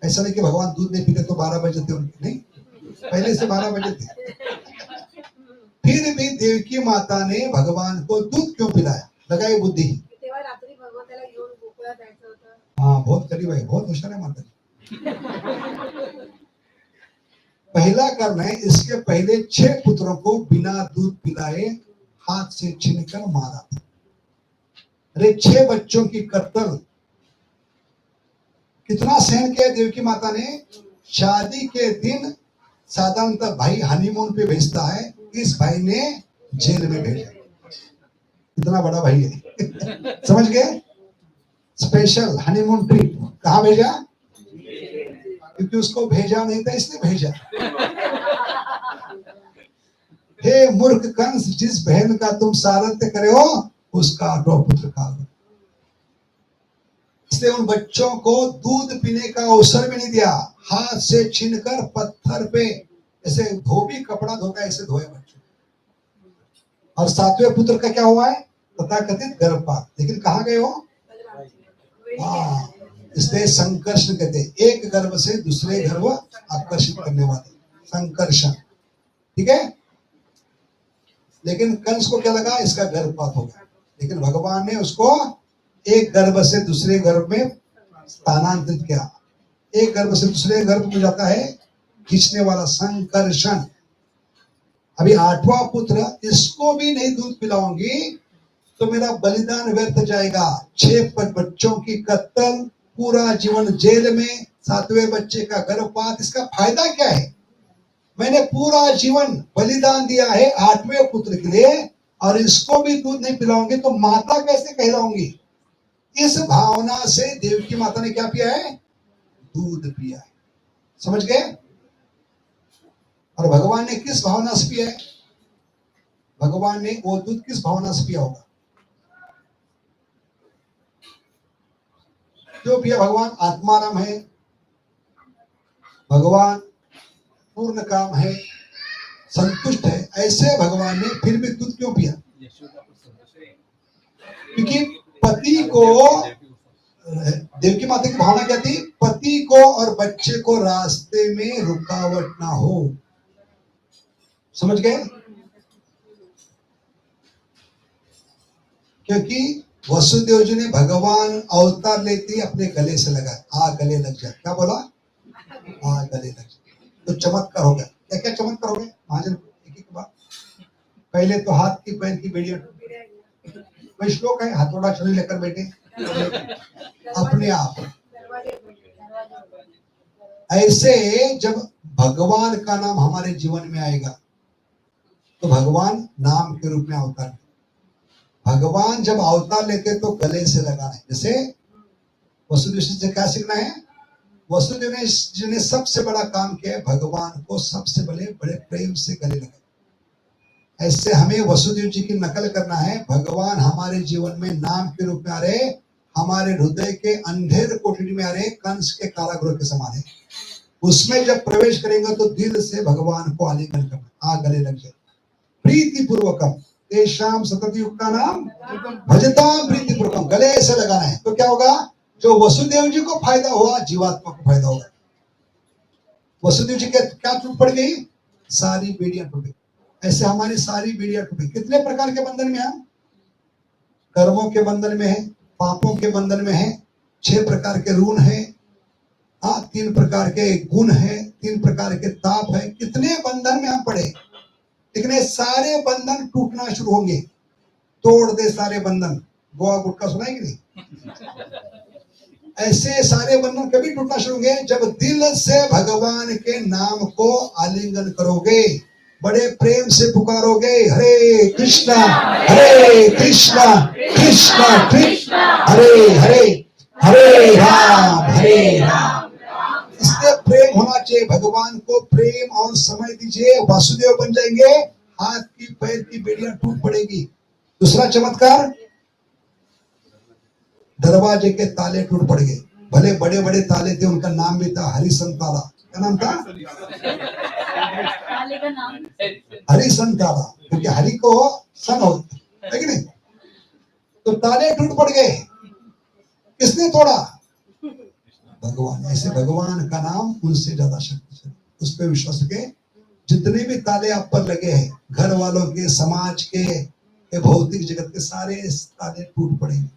ऐसा नहीं कि भगवान दूध नहीं पीते तो 12 बजे थे उनके, नहीं, पहले से 12 बजे थे। फिर भी देवकी माता ने भगवान को दूध क्यों पिलाया? लगाई बुद्धि। तेव्हा रात्री भगवंताला घेऊन गोकुळात जायचं होतं. हाँ, बहुत करीब है, बहुत होशियार है माता जी। पहला कर्म है, इसके पहले 6 पुत्रों को बिना दूध पिलाए हाथ से छीनकर मारा। अरे 6 बच्चों की कत्ल कितना सहन किया देवकी माता ने। शादी के दिन साधारणतः भाई हनीमून पे भेजता है, इस भाई ने जेल में भेजा। इतना बड़ा भाई है। समझ गए? स्पेशल हनीमून ट्रिप कहाँ भेजा? क्योंकि उसको भेजा नहीं था, इसने भेजा। हे मूर्ख कंस, जिस बहन का तुम सारथ्य करे हो उसका 8वां पुत्र काल। इसलिए उन बच्चों को दूध पीने का अवसर भी नहीं दिया, हाथ से छीनकर पत्थर पे ऐसे धोबी कपड़ा धोता है, ऐसे धोए बच्चों। और 7वें पुत्र का क्या हुआ है? तथाकथित गर्भपात। लेकिन कहाँ गए हो? हाँ, इसलिए संकर्षण कहते हैं, एक गर्भ से दूसरे गर्भ आकर्षित करने वाले, संकर्षण। ठीक है? लेकिन कंस को क्या लगा? इसका गर्भपात होगा। लेकिन भगवान ने उसको एक गर्भ से दूसरे गर्भ में स्थानांतरित किया। एक गर्भ से दूसरे गर्भ में जाता है खींचने वाला, संकर्षण। अभी 8वां पुत्र, इसको भी नहीं दूध पिलाऊंगी तो मेरा बलिदान व्यर्थ जाएगा। 6 बच्चों की कत्ल, पूरा जीवन जेल में, 7वें बच्चे का गर्भपात। इसका फायदा क्या है? मैंने पूरा जीवन बलिदान दिया है 8वें पुत्र के लिए, और इसको भी दूध नहीं पिलाऊंगी तो माता कैसे कहलाऊंगी? इस भावना से देवकी माता ने क्या पिया है? दूध पिया है। समझ गए? और भगवान ने किस भावना से पिया है? भगवान ने वो दूध किस भावना से पिया होगा? जो पिया भगवान आत्माराम है, भगवान पूर्ण काम है, संतुष्ट है, ऐसे भगवान ने फिर भी दूध क्यों पिया? क्योंकि पति को, देवकी माता की भावना क्या थी? पति को और बच्चे को रास्ते में रुकावट ना हो। समझ गए? क्योंकि वसुदेव जी ने भगवान अवतार लेते अपने गले से लगा, आ गले लग जाए। क्या बोला? आ गले लग जाए। तो चमत्कार हो गया। क्या क्या चमत्कार हो गए महाजन? एक एक बात। पहले तो हाथ की पैर की बेड़ियां, कोई श्लोक है, हथौड़ा छुरी लेकर बैठे अपने आप। ऐसे जब भगवान का नाम हमारे जीवन में आएगा तो भगवान नाम के रूप में अवतार। भगवान जब अवतार लेते तो गले से लगाना है। जैसे वसुदेव से क्या सीखना है? वसुदेव जी ने सबसे बड़ा काम किया है, भगवान को सबसे बड़े प्रेम से गले लगाए। ऐसे हमें वसुदेव जी की नकल करना है। भगवान हमारे जीवन में नाम के रूप में आ रहे, हमारे हृदय के अंधेर कोठरी में आ रहे, कंस के कारागृह के समान है। उसमें जब प्रवेश करेंगे तो दिल से भगवान को आलिंगन करना, आ गले लग जाए। प्रीति पूर्वकम तेषाम सतत युक्ता नाम भजताम प्रीति पूर्वकम, गले से लगाना है। तो क्या होगा? जो वसुदेव जी को फायदा हुआ, जीवात्मा को फायदा होगा। वसुदेव जी क्या टूट पड़ गई? सारी बेड़ियां टूट गई। ऐसे हमारी सारी बेड़ियां टूट गई। कितने प्रकार के बंधन में हम? कर्मों के बंधन में है, पापों के बंधन में है, 6 प्रकार के ऋण है, 3 प्रकार के गुण है, 3 प्रकार के ताप है। कितने बंधन में हम पड़े, लेकिन ये सारे बंधन टूटना शुरू होंगे। तोड़ दे सारे बंधन, गोवा गुटका सुना है कि नहीं? ऐसे सारे बंधन कभी टूटना शुरू होंगे जब दिल से भगवान के नाम को आलिंगन करोगे, बड़े प्रेम से पुकारोगे, हरे कृष्णा कृष्णा कृष्णा हरे हरे, हरे राम। इसलिए प्रेम होना चाहिए, भगवान को प्रेम और समय दीजिए, वासुदेव बन जाएंगे, हाथ की पैर की बेड़ियां टूट पड़ेगी। दूसरा चमत्कार, दरवाजे के ताले टूट पड़ गए। भले बड़े बड़े ताले थे, उनका नाम भी था हरिसन ताला। क्या नाम था? ताले का नाम हरिसन ताला, क्योंकि हरि को सन होता है कि नहीं। तो ताले टूट पड़ गए, किसने तोड़ा? भगवान। ऐसे भगवान का नाम उनसे ज्यादा शक्तिशाली, उस पर विश्वास के जितने भी ताले आप पर लगे हैं, घर वालों के, समाज के, भौतिक जगत के, सारे ताले टूट पड़ेंगे।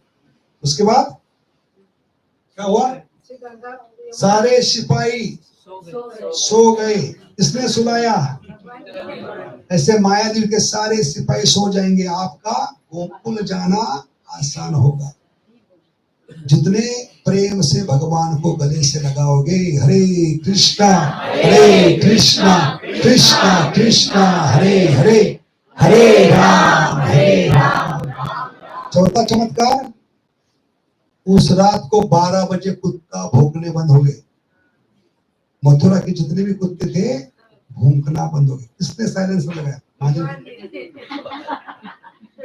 उसके बाद क्या हुआ? सारे सिपाही सो गए। इसने सुलाया। ऐसे मायादेव के सारे सिपाही सो जाएंगे, आपका गोकुल जाना आसान होगा। जितने प्रेम से भगवान को गले से लगाओगे, हरे कृष्णा कृष्णा कृष्णा हरे हरे, हरे राम। चौथा चमत्कार, उस रात को 12 बजे कुत्ता भौंकने बंद हो गए। मथुरा के जितने भी कुत्ते थे भौंकना बंद हो गए। किसने साइलेंसर लगाया?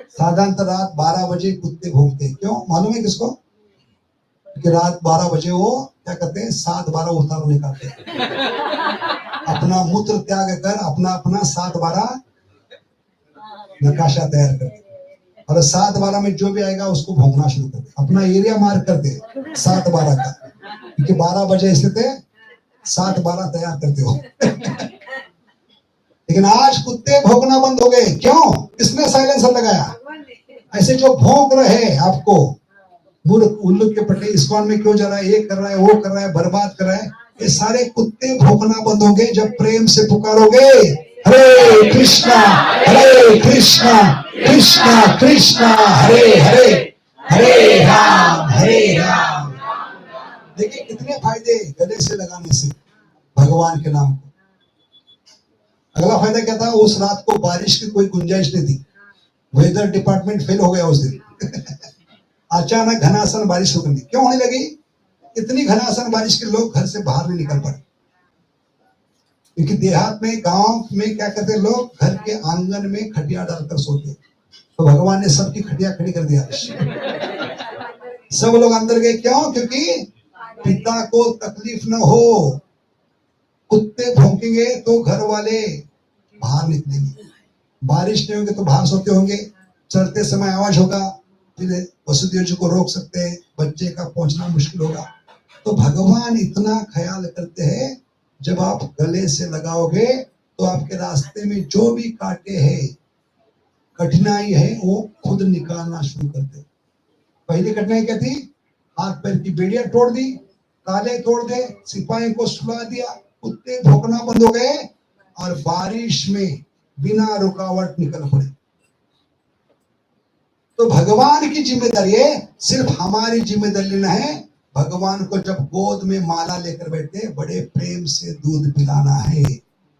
साधारणतः रात 12 बजे कुत्ते भौंकते, क्यों मालूम है किसको? कि रात 12 बजे वो क्या करते हैं, 7-12 उतारू निकालते हैं। अपना मूत्र त्याग कर अपना 7-12 नकाशा तैयार करते, और 7-12 में जो भी आएगा उसको भौंकना शुरू करते, अपना एरिया मार्क करते 7-12 का, क्योंकि 12 बजे ऐसे थे, 7-12 तैयार करते हो। लेकिन आज कुत्ते भौंकना बंद हो गए, क्यों? किसने साइलेंसर लगाया? ऐसे जो भौंक रहे आपको, मूर्ख उल्लू के पट्टे, इस्कॉन में क्यों जा रहा है, ये कर रहा है, वो कर रहा है, बर्बाद कर रहा है, ये सारे कुत्ते भौंकना बंद हो गए जब प्रेम से पुकारोगे, हरे कृष्णा कृष्णा कृष्णा हरे हरे, हरे राम। देखिए कितने फायदे गले से लगाने से भगवान के नाम को। अगला फायदा क्या था? उस रात को बारिश की कोई गुंजाइश नहीं थी, वेदर डिपार्टमेंट फेल हो गया उस दिन। अचानक घनासन बारिश होने लगी। क्यों होने लगी? इतनी घनासन बारिश के लोग घर से बाहर नहीं निकल पाए, क्योंकि देहात में, गांव में क्या करते लोग, घर के आंगन में खटिया डालकर सोते। तो भगवान ने सबकी खटिया खड़ी कर दिया, सब लोग अंदर गए। क्यों? क्योंकि पिता को तकलीफ न हो। कुत्ते भौंकेंगे तो घर वाले बाहर निकलेंगे, बारिश नहीं होगी तो बाहर सोते होंगे, चलते समय आवाज होगा, फिर वसुदेव जी को रोक सकते हैं, बच्चे का पहुंचना मुश्किल होगा। तो भगवान इतना ख्याल करते हैं, जब आप गले से लगाओगे तो आपके रास्ते में जो भी कांटे हैं, कठिनाई है, वो खुद निकालना शुरू करते। पहली कठिनाई क्या थी? हाथ पैर की बेड़ियां तोड़ दी, ताले तोड़ दे, सिपाही को सुला दिया, कुत्ते भौंकना बंद हो गए, और बारिश में बिना रुकावट निकल पड़े। तो भगवान की जिम्मेदारी है, सिर्फ हमारी जिम्मेदारी लेना है। भगवान को जब गोद में माला लेकर बैठे, बड़े प्रेम से दूध पिलाना है।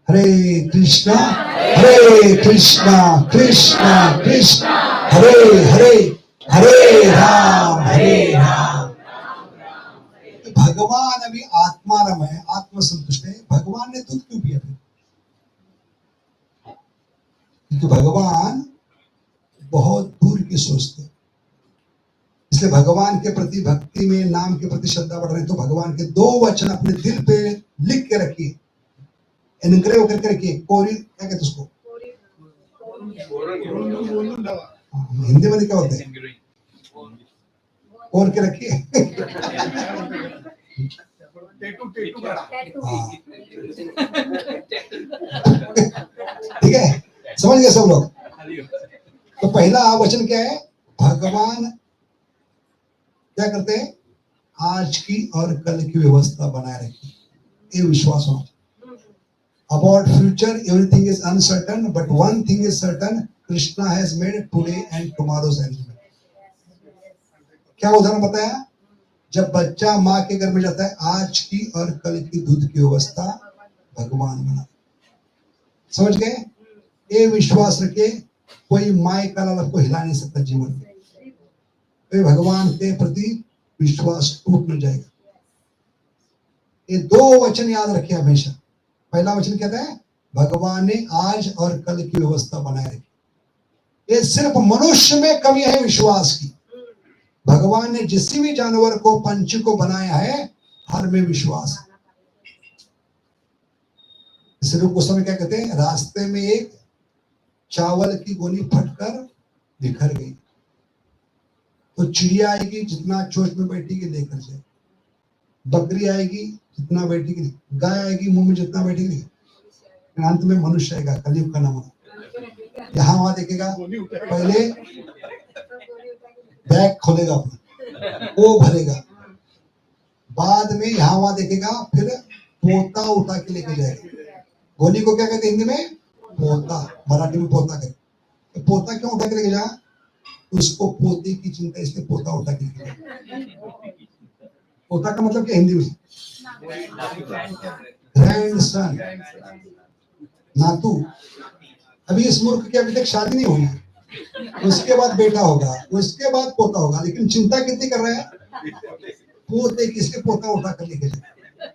हरे कृष्णा कृष्णा कृष्णा हरे हरे, हरे राम। भगवान अभी आत्माराम है, आत्मसंतुष्ट है, भगवान ने दूध क्यों पिया? क्योंकि भगवान बहुत दूर की सोचते, इसलिए भगवान के प्रति भक्ति में, नाम के प्रति श्रद्धा बढ़ रही, तो भगवान के 2 वचन अपने दिल पे लिख के रखिए, एनग्रेव करके रखिए। कोरी क्या कहते उसको? हिंदी में क्या होते हैं? कोर के रखिए। ठीक है, समझ गए सब लोग? तो पहला वचन क्या है? भगवान क्या करते हैं? आज की और कल की व्यवस्था बनाए रखी, ये विश्वास होना। About future, everything is uncertain, but one thing is certain: Krishna has made today and tomorrow's arrangement. क्या उदाहरण बताया? जब बच्चा माँ के घर में जाता है, आज की और कल की दूध की व्यवस्था भगवान बना। समझ गए? ये विश्वास रखे, कोई माए का लाल को हिला नहीं सकता जीवन में। तो भगवान के प्रति विश्वास टूट न जाएगा। ये दो वचन याद रखिए हमेशा। पहला वचन कहता है भगवान ने आज और कल की व्यवस्था बनाए रखी। ये सिर्फ मनुष्य में कमी है विश्वास की। भगवान ने जिस भी जानवर को, पंछी को बनाया है, हर में विश्वास है। इसलिए उस समय क्या कहते हैं? रास्ते में एक चावल की गोली फटकर बिखर गई, तो चिड़िया आएगी, जितना चोंच में बैठेगी लेकर जाए। बकरी आएगी, जितना बैठेगी, गाय आएगी, मुंह में जितना बैठेगी, अंत में मनुष्य आएगा, कलयुग का नाम। यहाँ वहां देखेगा, पहले बैग खोलेगा अपना, वो भरेगा, बाद में यहाँ वहां देखेगा, फिर पोता उठा के लेके जाएगा। गोली को क्या कहते हैं हिंदी में? पोता, मराठी में पोता कहते। पोता क्यों उठा के लेके जा? उसको पोते की चिंता, इसलिए पोता उठा के लेके जा। पोता का मतलब क्या हिंदी में? ग्रैंडसन, नातू। अभी इस मूर्ख की अभी तक शादी नहीं हुई, उसके बाद बेटा होगा, उसके बाद पोता होगा, लेकिन चिंता कितनी कर रहा है? पोते की, इसलिए पोता उठा कर लेके जाए।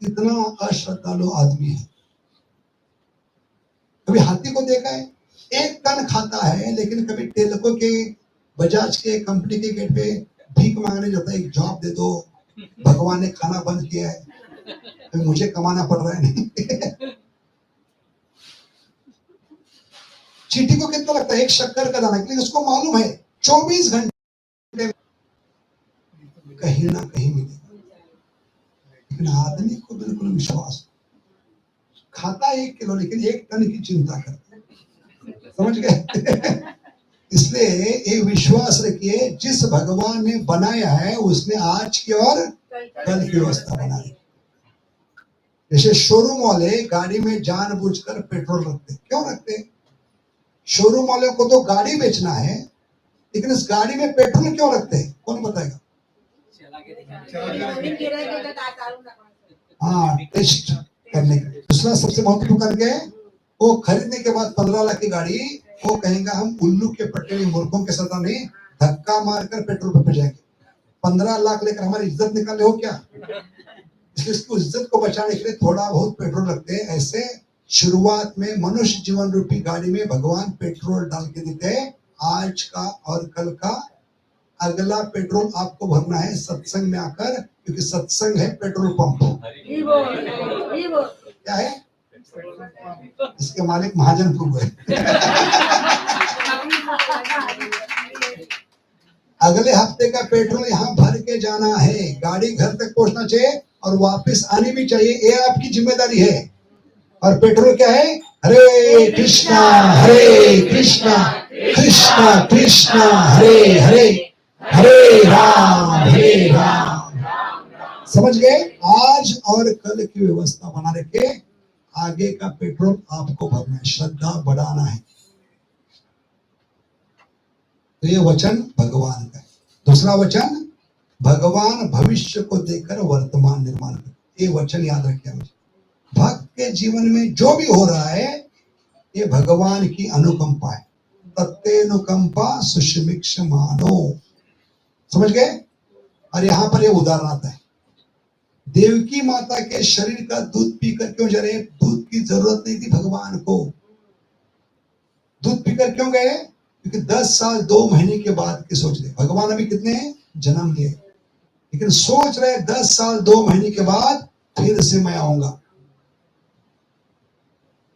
इतना अश्रद्धालु आदमी है। कभी हाथी को देखा है? एक टन खाता है, लेकिन कभी टेलको के, बजाज के कंपनी के गेट पे भीख मांगने जाता है, एक जॉब दे दो, भगवान ने खाना बंद किया है, तो मुझे कमाना पड़ रहा है। नहीं चींटी को कितना लगता है एक शक्कर का दाना, लेकिन उसको मालूम है 24 घंटे कहीं ना कहीं मिलेगा। लेकिन आदमी को बिल्कुल विश्वास, खाता 1 किलो लेकिन 1 टन की चिंता करता है। समझ गए? इसलिए ये विश्वास रखिए, जिस भगवान ने बनाया है उसने आज की और कल की व्यवस्था बनाई। जैसे शोरूम वाले गाड़ी में जानबूझकर पेट्रोल रखते, क्यों रखते? शोरूम वाले को तो गाड़ी बेचना है, लेकिन इस गाड़ी में पेट्रोल क्यों रखते हैं? कौन बताएगा? हाँ, टेस्ट करने का। दूसरा सबसे महत्वपूर्ण करके, वो खरीदने के बाद 15 लाख की गाड़ी, वो कहेंगे हम उल्लू के पट्टे मूर्खों के साथ नहीं धक्का मारकर पेट्रोल पंप पे जाएंगे। 15 लाख लेकर हमारी इज्जत निकाले हो क्या? इसलिए इसको इज्जत को बचाने के लिए थोड़ा बहुत पेट्रोल रखते हैं। ऐसे शुरुआत में मनुष्य जीवन रूपी गाड़ी में भगवान पेट्रोल डाल के देते हैं। आज का और कल का अगला पेट्रोल आपको भरना है सत्संग में आकर, क्योंकि सत्संग है पेट्रोल पंप। क्या है? इसके मालिक महाजन प्रभु है। अगले हफ्ते का पेट्रोल यहाँ भर के जाना है, गाड़ी घर तक पहुंचना चाहिए और वापस आनी भी चाहिए, ये आपकी जिम्मेदारी है। और पेट्रोल क्या है? हरे कृष्णा कृष्णा कृष्णा हरे हरे, हरे राम समझ गए? आज और कल की व्यवस्था बना रखे, आगे का पेट्रोल आपको भरना है, श्रद्धा बढ़ाना है। तो ये वचन भगवान का है। दूसरा वचन, भगवान भविष्य को देखकर वर्तमान निर्माण करते। ये वचन याद रखिए हमें। भक्त के जीवन में जो भी हो रहा है, ये भगवान की अनुकंपा है। तत्तेनुकंपा सुषमिक्ष मानो। समझ गए? और यहां पर ये उदाहरण आता है, देवकी माता के शरीर का दूध पीकर क्यों जा रहे? दूध की जरूरत नहीं थी भगवान को। दूध पीकर क्यों गए? क्योंकि 10 साल 2 महीने के बाद की सोच रहे, भगवान अभी कितने हैं? जन्म लिए, लेकिन सोच रहे 10 साल 2 महीने के बाद फिर से मैं आऊंगा।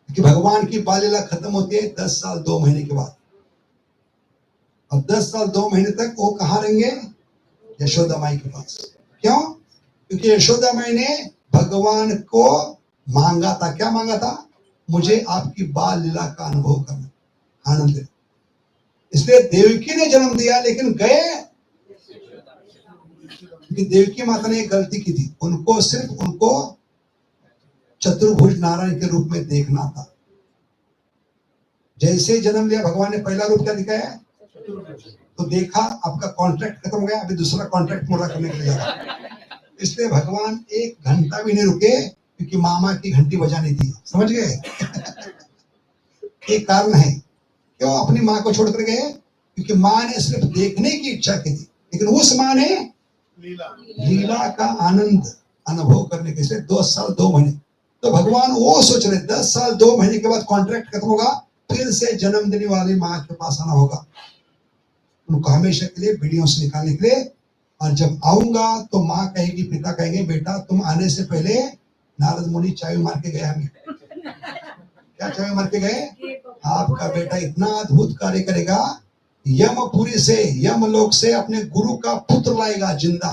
कि भगवान की बाल लीला खत्म होती है 10 साल 2 महीने के बाद, और 10 साल 2 महीने तक वो कहाँ रहेंगे? यशोदा माई के पास। क्यों? क्योंकि यशोदा माई ने भगवान को मांगा था। क्या मांगा था? मुझे आपकी बाल लीला का अनुभव करना, आनंद। इसलिए देवकी ने जन्म दिया लेकिन गए, क्योंकि देवकी माता ने एक गलती की थी, उनको चतुर्भुज नारायण के रूप में देखना था। जैसे जन्म लिया भगवान ने पहला रूप क्या दिखाया, तो देखा आपका कॉन्ट्रैक्ट खत्म हो गया, अभी दूसरा कॉन्ट्रैक्ट पूरा करने के लिए जा रहा है। इसलिए भगवान एक घंटा भी नहीं रुके, क्योंकि मामा की घंटी बजानी थी। समझ गए? एक कारण है क्यों अपनी माँ को छोड़कर गए, क्योंकि माँ ने सिर्फ देखने की इच्छा की थी, लेकिन उस माँ ने लीला का आनंद अनुभव करने के लिए 2 साल 2 महीने। तो भगवान वो सोच रहे 10 साल 2 महीने के बाद कॉन्ट्रैक्ट खत्म होगा, फिर से जन्म देने वाली माँ के पास आना होगा, उनको हमेशा के लिए वीडियो से निकालने के लिए। और जब आऊंगा तो माँ कहेगी, पिता कहेंगे, बेटा तुम आने से पहले नारद मुनि चाय मार के गए हमें। क्या चाय मार के गए? आपका बेटा इतना अद्भुत कार्य करेगा, यमपुरी से, यमलोक से अपने गुरु का पुत्र लाएगा जिंदा।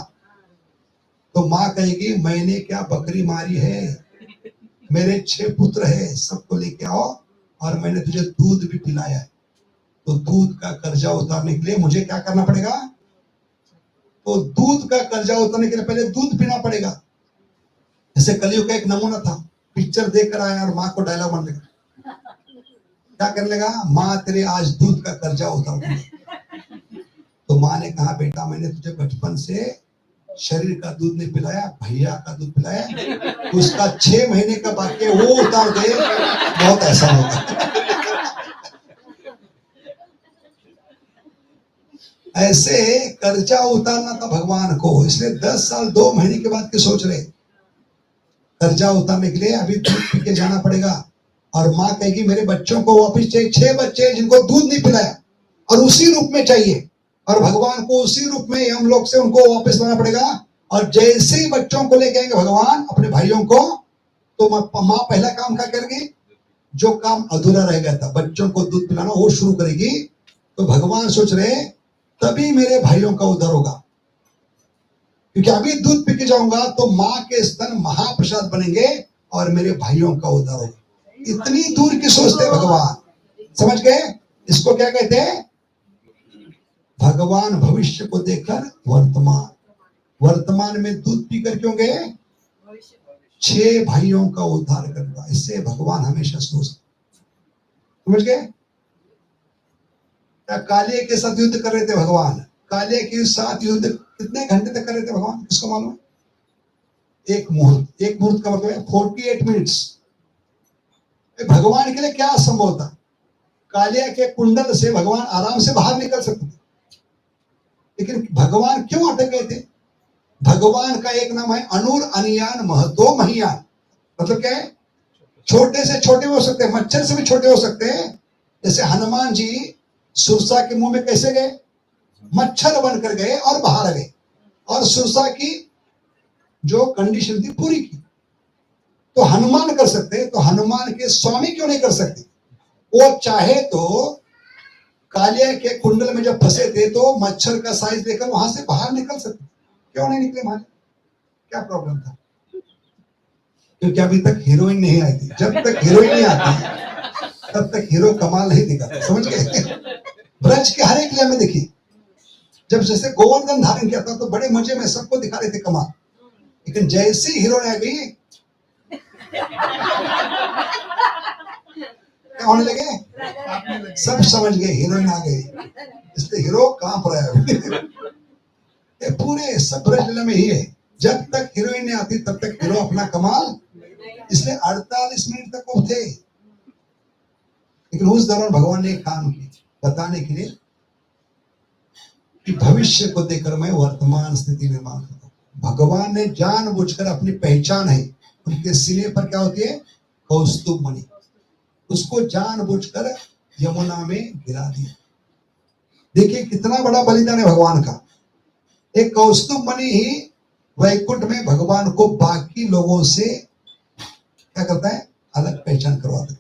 तो माँ कहेगी, मैंने क्या बकरी मारी है, मेरे 6 पुत्र है, सबको लेके आओ, और मैंने तुझे दूध भी पिलाया है। तो दूध का कर्जा उतारने के लिए मुझे क्या करना पड़ेगा? तो दूध का कर्जा उतारने के लिए पहले दूध पीना पड़ेगा। जैसे कलयुग का एक नमूना था, पिक्चर देखकर आया और माँ को डायलॉग बन लगा, क्या करने लगा? माँ तेरे आज दूध का कर्जा उतार दूंगा। तो माँ ने कहा, बेटा मैंने तुझे बचपन से शरीर का दूध नहीं पिलाया, भैया का दूध पिलाया, उसका 6 महीने का बाकी है, वो उतार दे, बहुत ऐसा होगा। ऐसे कर्जा उतारना था भगवान को, इसलिए 10 साल 2 महीने के बाद की सोच रहे, कर्जा उतारने के लिए अभी दूध पी के जाना पड़ेगा। और माँ कहेगी, मेरे बच्चों को वापिस चाहिए, 6 बच्चे जिनको दूध नहीं पिलाया और उसी रूप में चाहिए, और भगवान को उसी रूप में हम लोग से उनको वापस लाना पड़ेगा। और जैसे ही बच्चों को लेके आएंगे भगवान अपने भाइयों को, तो माँ पहला काम क्या करेगी? जो काम अधूरा रह गया था, बच्चों को दूध पिलाना, वो शुरू करेगी। तो भगवान सोच रहे तभी मेरे भाइयों का उद्धार होगा, क्योंकि अभी दूध पी के जाऊंगा तो माँ के स्तन महाप्रसाद बनेंगे और मेरे भाइयों का उद्धार होगा। इतनी दूर की सोचते भगवान। समझ गए? इसको क्या कहते हैं? भगवान भविष्य को देखकर वर्तमान में दूध पीकर क्यों गए? 6 भाइयों का उद्धार करता। इससे भगवान हमेशा सोचते। समझ गए? क्या कालिया के साथ युद्ध कर रहे थे भगवान? कालिया के साथ युद्ध कितने घंटे तक कर रहे थे भगवान? किसको मालूम? एक मुहूर्त का मतलब है 48 मिनट्स। भगवान के लिए क्या असंभव था? कालिया के कुंडल से भगवान आराम से बाहर निकल सकते थे, लेकिन भगवान क्यों अटक गए थे? भगवान का एक नाम है अनुर अनियान महतो महियान। मतलब क्या है? छोटे से छोटे हो सकते हैं, मच्छर से भी छोटे हो सकते हैं। जैसे हनुमान जी सुरसा के मुंह में कैसे गए? मच्छर बनकर गए और बाहर आ गए, और सुरसा की जो कंडीशन थी पूरी की। तो हनुमान कर सकते, तो हनुमान के स्वामी क्यों नहीं कर सकते? वो चाहे तो कालिया के कुंडल में जब फंसे थे तो मच्छर का साइज लेकर वहां से बाहर निकल सकते, क्यों नहीं निकले बाहर? क्या प्रॉब्लम था? क्योंकि अभी तक हीरोइन नहीं आई थी। जब तक हीरोइन नहीं आती तब तक हीरो कमाल नहीं दिखाता। समझ गए? ब्रज के हर एक लीला में देखिए, जब जैसे गोवर्धन धारण किया था तो बड़े मजे में सबको दिखा रहे थे कमाल, लेकिन जैसे हीरोइन आ गई क्या होने लगे? सब समझ गए हीरोइन आ गई, इसलिए हीरो कांप रहा है। ये पूरे सब ब्रज लीला में ही है, जब तक हीरोइन नहीं आती तब तक हीरो अपना कमाल। इसलिए 48 मिनट तक वो थे, लेकिन उस दौरान भगवान ने एक काम किया बताने के लिए कि भविष्य को देखकर मैं वर्तमान स्थिति निर्माण करता हूं। भगवान ने जानबूझकर, अपनी पहचान है उनके सीने पर क्या होती है? कौस्तुभ मणि, उसको जानबूझकर यमुना में गिरा दिया। देखिए कितना बड़ा बलिदान है भगवान का। एक कौस्तुभ मणि ही वैकुंठ में भगवान को बाकी लोगों से क्या करता है? अलग पहचान करवाता है।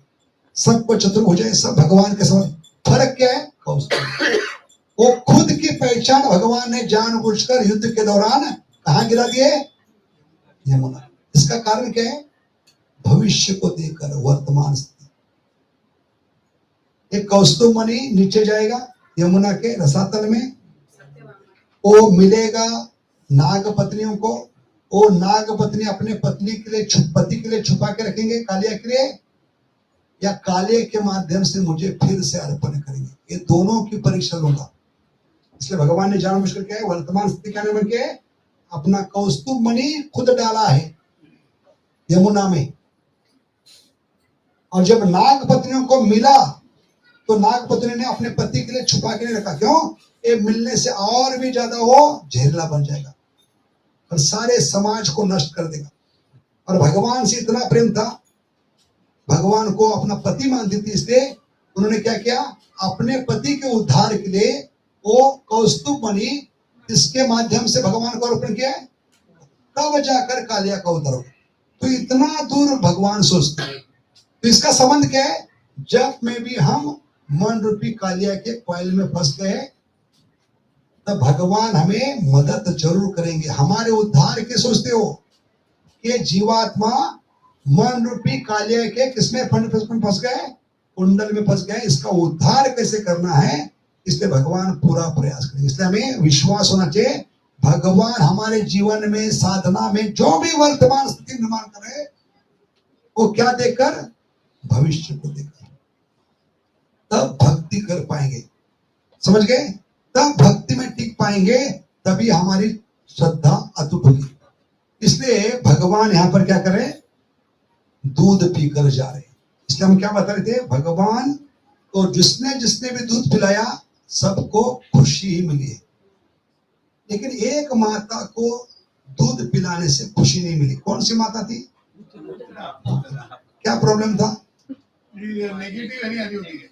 सबको चतुर्भुज है, सब भगवान के समान। फर्क क्या है? कौस्तुभ। वो खुद की पहचान भगवान ने जानबूझकर युद्ध के दौरान कहां गिरा दिए? यमुना। इसका कारण क्या है? भविष्य को देखकर वर्तमान स्थिति। एक कौस्तुभ मणि नीचे जाएगा, यमुना के रसातल में सत्यवान वो मिलेगा नाग पत्नियों को। वो नाग पत्नी अपने पति के लिए छुपा के रखेंगे कालिया के लिए, या काले के माध्यम से मुझे फिर से अर्पण करेंगे। ये दोनों की परीक्षा लूंगा। इसलिए भगवान ने जानबूझ कर क्या है, वर्तमान स्थिति का निर्माण किया है, अपना कौस्तुभ मणि खुद डाला है यमुना में। और जब नाग पत्नियों को मिला तो नाग पत्नी ने अपने पति के लिए छुपा के नहीं रखा। क्यों? ये मिलने से और भी ज्यादा वो जहरीला बन जाएगा और सारे समाज को नष्ट कर देगा। और भगवान से इतना प्रेम था, भगवान को अपना पति मानती थी, इसलिए उन्होंने क्या किया, अपने पति के उद्धार के लिए वो कौस्तुभ मणि इसके माध्यम से भगवान को अर्पण किया है, तब जाकर कालिया का उद्धार हो। तो इतना दूर भगवान सोचते हैं। तो इसका संबंध क्या है, जब में भी हम मन रूपी कालिया के कोयल में फंस गए तब भगवान हमें मदद जरूर करेंगे। हमारे उद्धार के सोचते हो कि जीवात्मा मन रूपी कालिया के किसमें फंस गए, कुंडल में फंस गए। इसका उद्धार कैसे करना है, इसलिए भगवान पूरा प्रयास करेंगे। इसलिए हमें विश्वास होना चाहिए, भगवान हमारे जीवन में साधना में जो भी वर्तमान स्थिति निर्माण करे वो क्या देकर, भविष्य को देकर, तब भक्ति कर पाएंगे। समझ गए? तब भक्ति में टिक पाएंगे, तभी हमारी श्रद्धा अतुट होगी। इसलिए भगवान यहाँ पर क्या करे, दूध पीकर जा रहे। इसलिए हम क्या बता रहे थे, भगवान को जिसने जिसने भी दूध पिलाया सबको खुशी ही मिली है, लेकिन एक माता को दूध पिलाने से खुशी नहीं मिली। कौन सी माता थी? क्या प्रॉब्लम था? नेगेटिव एनर्जी होती है,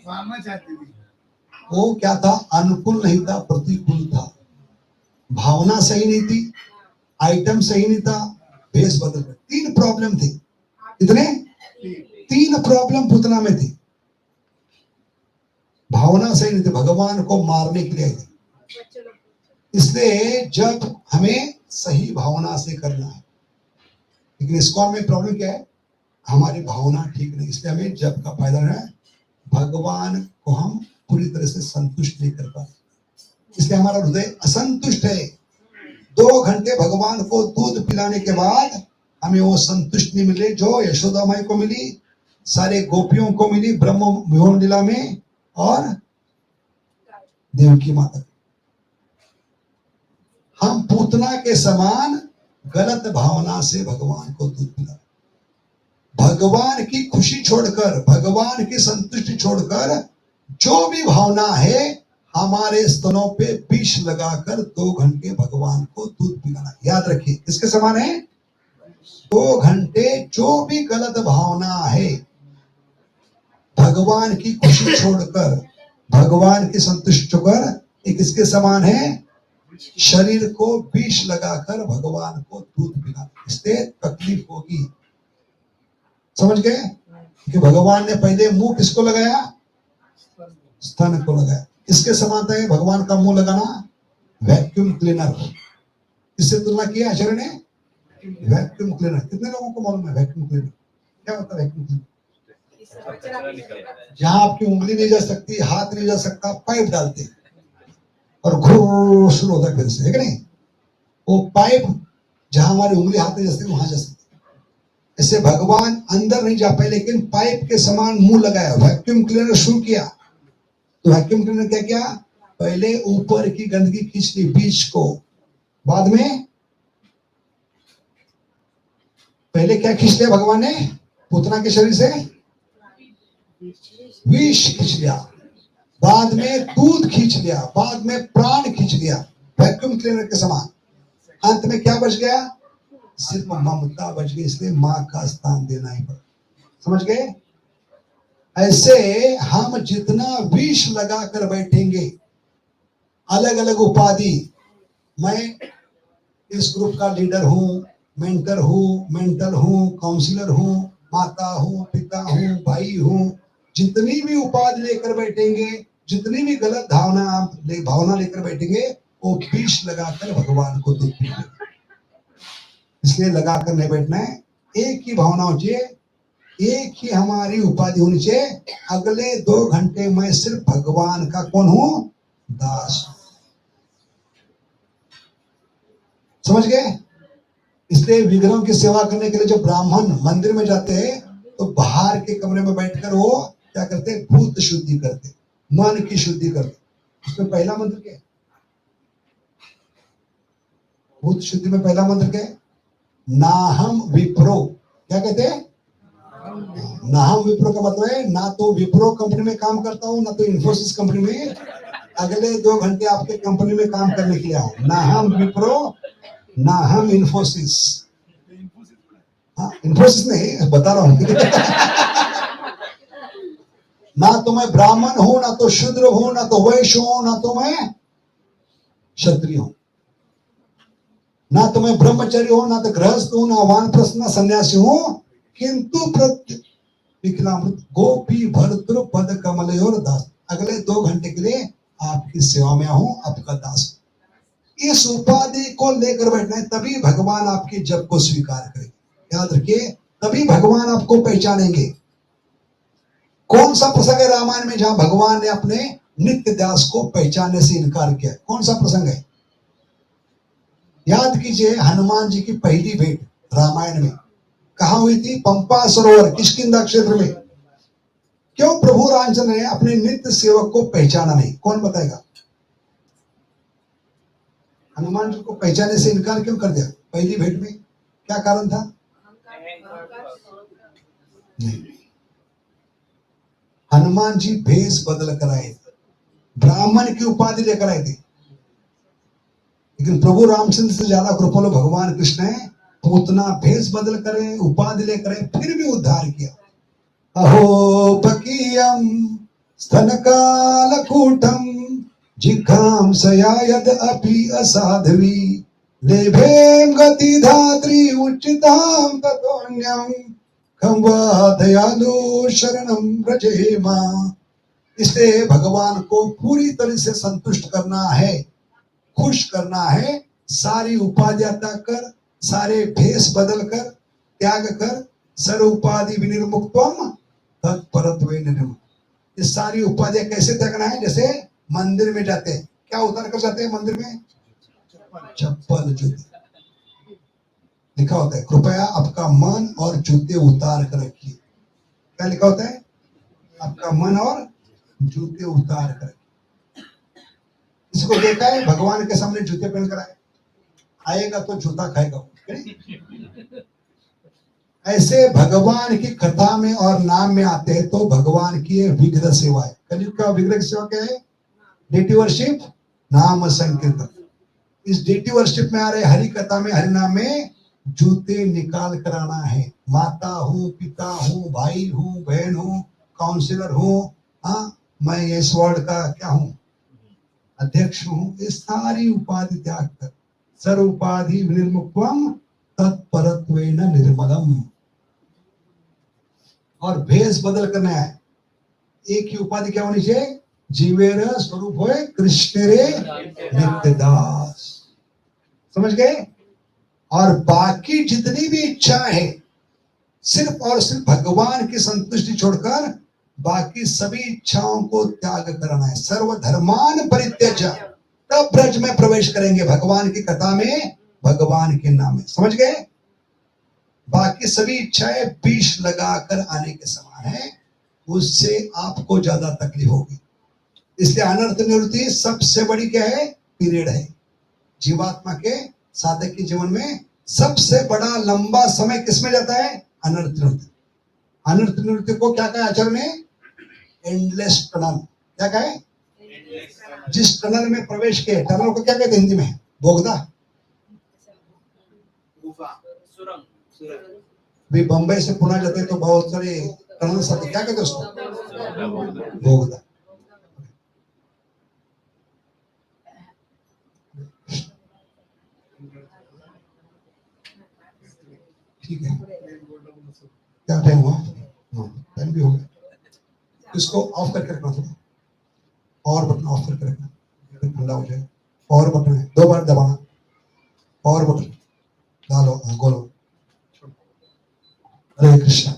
मारना चाहती थी। वो क्या था, अनुकूल नहीं था, प्रतिकूल था। भावना सही नहीं थी, आइटम सही नहीं था, भेष बदल। 3 प्रॉब्लम थी। कितने? 3 प्रॉब्लम पुतना में थी। भावना सही नहीं थी, भगवान को मारने के लिए आई थी। इसलिए जब हमें सही भावना से करना है, लेकिन इसको में प्रॉब्लम क्या है, हमारी भावना ठीक नहीं। इसलिए हमें जब का फायदा है, भगवान को हम पूरी तरह से संतुष्ट नहीं कर पाते, इसलिए हमारा हृदय असंतुष्ट है। 2 घंटे भगवान को दूध पिलाने के बाद हमें वो संतुष्ट नहीं मिले जो यशोदा माई को मिली, सारे गोपियों को मिली ब्रह्म विभोर लीला में, और देवकी माता। हम पूतना के समान गलत भावना से भगवान को दूध पिला, भगवान की खुशी छोड़कर, भगवान की संतुष्टि छोड़कर जो भी भावना है हमारे स्तनों पे विष लगाकर 2 घंटे भगवान को दूध पिलाना। याद रखिए, किसके समान है? 2 घंटे जो भी गलत भावना है, भगवान की खुशी छोड़कर, भगवान की संतुष्टि छोड़कर, ये किसके समान है? शरीर को विष लगाकर भगवान को दूध पिलाना। इससे तकलीफ होगी। समझ गए? कि भगवान ने पहले मुंह किसको लगाया? स्तन को लगाया। इसके समान है भगवान का मुंह लगाना वैक्यूम क्लीनर। इससे तुलना किया आचार्य ने, वैक्यूम क्लीनर। कितने लोगों को मालूम है वैक्यूम क्लीनर क्या होता है? वैक्यूम क्लीनर जहां आपकी उंगली नहीं जा सकती, हाथ नहीं जा सकता, पाइप डालते और घुर शुरू होता है फिर से, है कि नहीं? वो पाइप जहां हमारी उंगली हाथ नहीं जा सकती वहां जा सकती। ऐसे भगवान अंदर नहीं जा पाए, लेकिन पाइप के समान मुंह लगाया, वैक्यूम क्लीनर शुरू किया। तो वैक्यूम क्लीनर क्या किया? पहले ऊपर की गंदगी खींच ली, बीच को। बाद में पहले क्या खींच लिया भगवान ने? पूतना के शरीर से विष खींच लिया, बाद में दूध खींच लिया, बाद में प्राण खींच लिया, वैक्यूम क्लीनर के समान। अंत में क्या बच गया? सिर्फ ममता बच गई। इसलिए मां का स्थान देना ही पड़ा। समझ गए? ऐसे हम जितना विष लगा कर बैठेंगे, अलग अलग उपाधि, मैं इस ग्रुप का लीडर हूं, मेंटर हूं, मेंटल हूं, काउंसलर हूं, माता हूं, पिता हूं, भाई हूं, जितनी भी उपाधि लेकर बैठेंगे, जितनी भी गलत भावना लेकर बैठेंगे, वो विष लगाकर भगवान को दूध पिलाएंगे। इसलिए लगा कर नहीं बैठना है। एक ही भावना हो चाहिए, एक ही हमारी उपाधि होनी चाहिए, अगले 2 घंटे मैं सिर्फ भगवान का कौन हूं? दास। समझ गए? इसलिए विग्रहों की सेवा करने के लिए जो ब्राह्मण मंदिर में जाते हैं तो बाहर के कमरे में बैठकर वो क्या करते हैं? भूत शुद्धि करते, मन की शुद्धि करते। उसमें पहला मंत्र क्या है? भूत शुद्धि में पहला मंत्र क्या है? नाहम विप्रो। क्या कहते हैं? नाहम विप्रो का मतलब है ना तो विप्रो कंपनी में काम करता हूं, ना तो इन्फोसिस कंपनी में अगले 2 घंटे आपके कंपनी में काम करने के लिए आऊं। नाहम विप्रो, नाहम इन्फोसिस। हाँ, इन्फोसिस नहीं बता रहा हूं। ना तो मैं ब्राह्मण हूं, ना तो शूद्र हूं, ना तो वैश्य हूं, ना तो मैं क्षत्रिय हूं, ना तो मैं ब्रह्मचारी हूं, ना तो गृहस्थ हूं, ना वानप्रस्थ, ना सन्यासी हूं, किंतु विकलामृत गोपी भरतृ पद कमल और दास। अगले 2 घंटे के लिए आपकी सेवा में हूं, आपका दास। इस उपाधि को लेकर बैठना है, तभी भगवान आपके जप को स्वीकार करेंगे। याद रखिए, तभी भगवान आपको पहचानेंगे। कौन सा प्रसंग है रामायण में जहां भगवान ने अपने नित्य दास को पहचानने से इनकार किया? कौन सा प्रसंग है? याद कीजिए, हनुमान जी की पहली भेंट रामायण में कहा हुई थी? पंपा सरोवर किष्किंधा क्षेत्र में। क्यों प्रभु रामचंद्र ने अपने नित्य सेवक को पहचाना नहीं? कौन बताएगा? हनुमान जी को पहचाने से इनकार क्यों कर दिया पहली भेंट में? क्या कारण था? नहीं, हनुमान जी भेष बदल कर आए थे, ब्राह्मण की उपाधि लेकर आए थे, लेकिन प्रभु रामचंद्र से ज्यादा कृपालु भगवान कृष्ण है, तो उतना भेष बदल करे, उपाधि लेकर आए, फिर भी उद्धार किया। अहो बकीयम स्तनकालकूटम जिघांसया यद अपि असाध्वी लेभेम गति धात्री उच्चिताम ततोन्यम खम्वा दयालु शरणम व्रजेमा। इसलिए भगवान को पूरी तरह से संतुष्ट करना है, खुश करना है, सारी उपाधियां त्याग कर, सारे भेष बदल कर, त्याग कर, सर्व उपाधि विनिर्मुक्तम तत्परत्वेन निर्मुक्त। ये सारी उपाधियां कैसे त्यागना है? जैसे मंदिर में जाते हैं, क्या उतार कर जाते हैं मंदिर में? चप्पल जूते। लिखा होता है कृपया आपका मन और जूते उतार कर रखिए। क्या लिखा होता है? आपका मन और जूते उतार कर। इसको देखा है भगवान के सामने जूते पहन कर आएगा तो जूता खाएगा। ऐसे भगवान की कथा में और नाम में आते हैं तो भगवान की विग्रह सेवा है। कलयुग का विग्रह सेवा क्या है? डेटी वर्शिप, नाम संकीर्तन। इस डेटी वर्शिप में आ रहे हरि कथा में, हरि नाम में जूते निकाल कर आना है। माता हूँ, पिता हूँ, भाई हूँ, बहन हूँ, काउंसिलर हूँ, हाँ मैं इस वार्ड का क्या हूँ? अध्यक्ष हूँ। ये सारी उपाधि त्याग कर सर्व उपाधि विनिर्मुक्तम तत्परत्वेन निर्मलम। और भेष बदल करना है। एक ही उपाधि क्या होनी चाहिए? जीवेर स्वरूप होए कृष्ण रे नित्य दास। समझ गए? और बाकी जितनी भी इच्छा है सिर्फ और सिर्फ भगवान की संतुष्टि छोड़कर बाकी सभी इच्छाओं को त्याग करना है। सर्वधर्मान परित्यज्य तब ब्रज में प्रवेश करेंगे, भगवान की कथा में, भगवान के नाम में। समझ गए? बाकी सभी इच्छाएं विष लगाकर आने के समान है, उससे आपको ज्यादा तकलीफ होगी। इसलिए अनर्थ निवृत्ति सबसे बड़ी क्या है? पीरियड है। जीवात्मा के साधक के जीवन में सबसे बड़ा लंबा समय किसमें जाता है? अनर्थ निवृत्ति। अनर्थ निवृत्ति को क्या कहा आचार्य ने? Endless tunnel. क्या कहे? जिस टनल में प्रवेश किए, टनल को क्या कहते हैं हिंदी में? बोगदा। भी बंबई से पुणे जाते हैं तो बहुत सारे टनल आते, क्या कहते हैं उसको? बोगदा। ठीक है, क्या टाइम हुआ? टाइम भी हो गया। इसको ऑफ करके रखना थोड़ा, और बटन ऑफ करके रखना, ठंडा हो जाए। और बटन है, 2 बार दबाना, और बटन डालो, गोलो। हरे कृष्णा।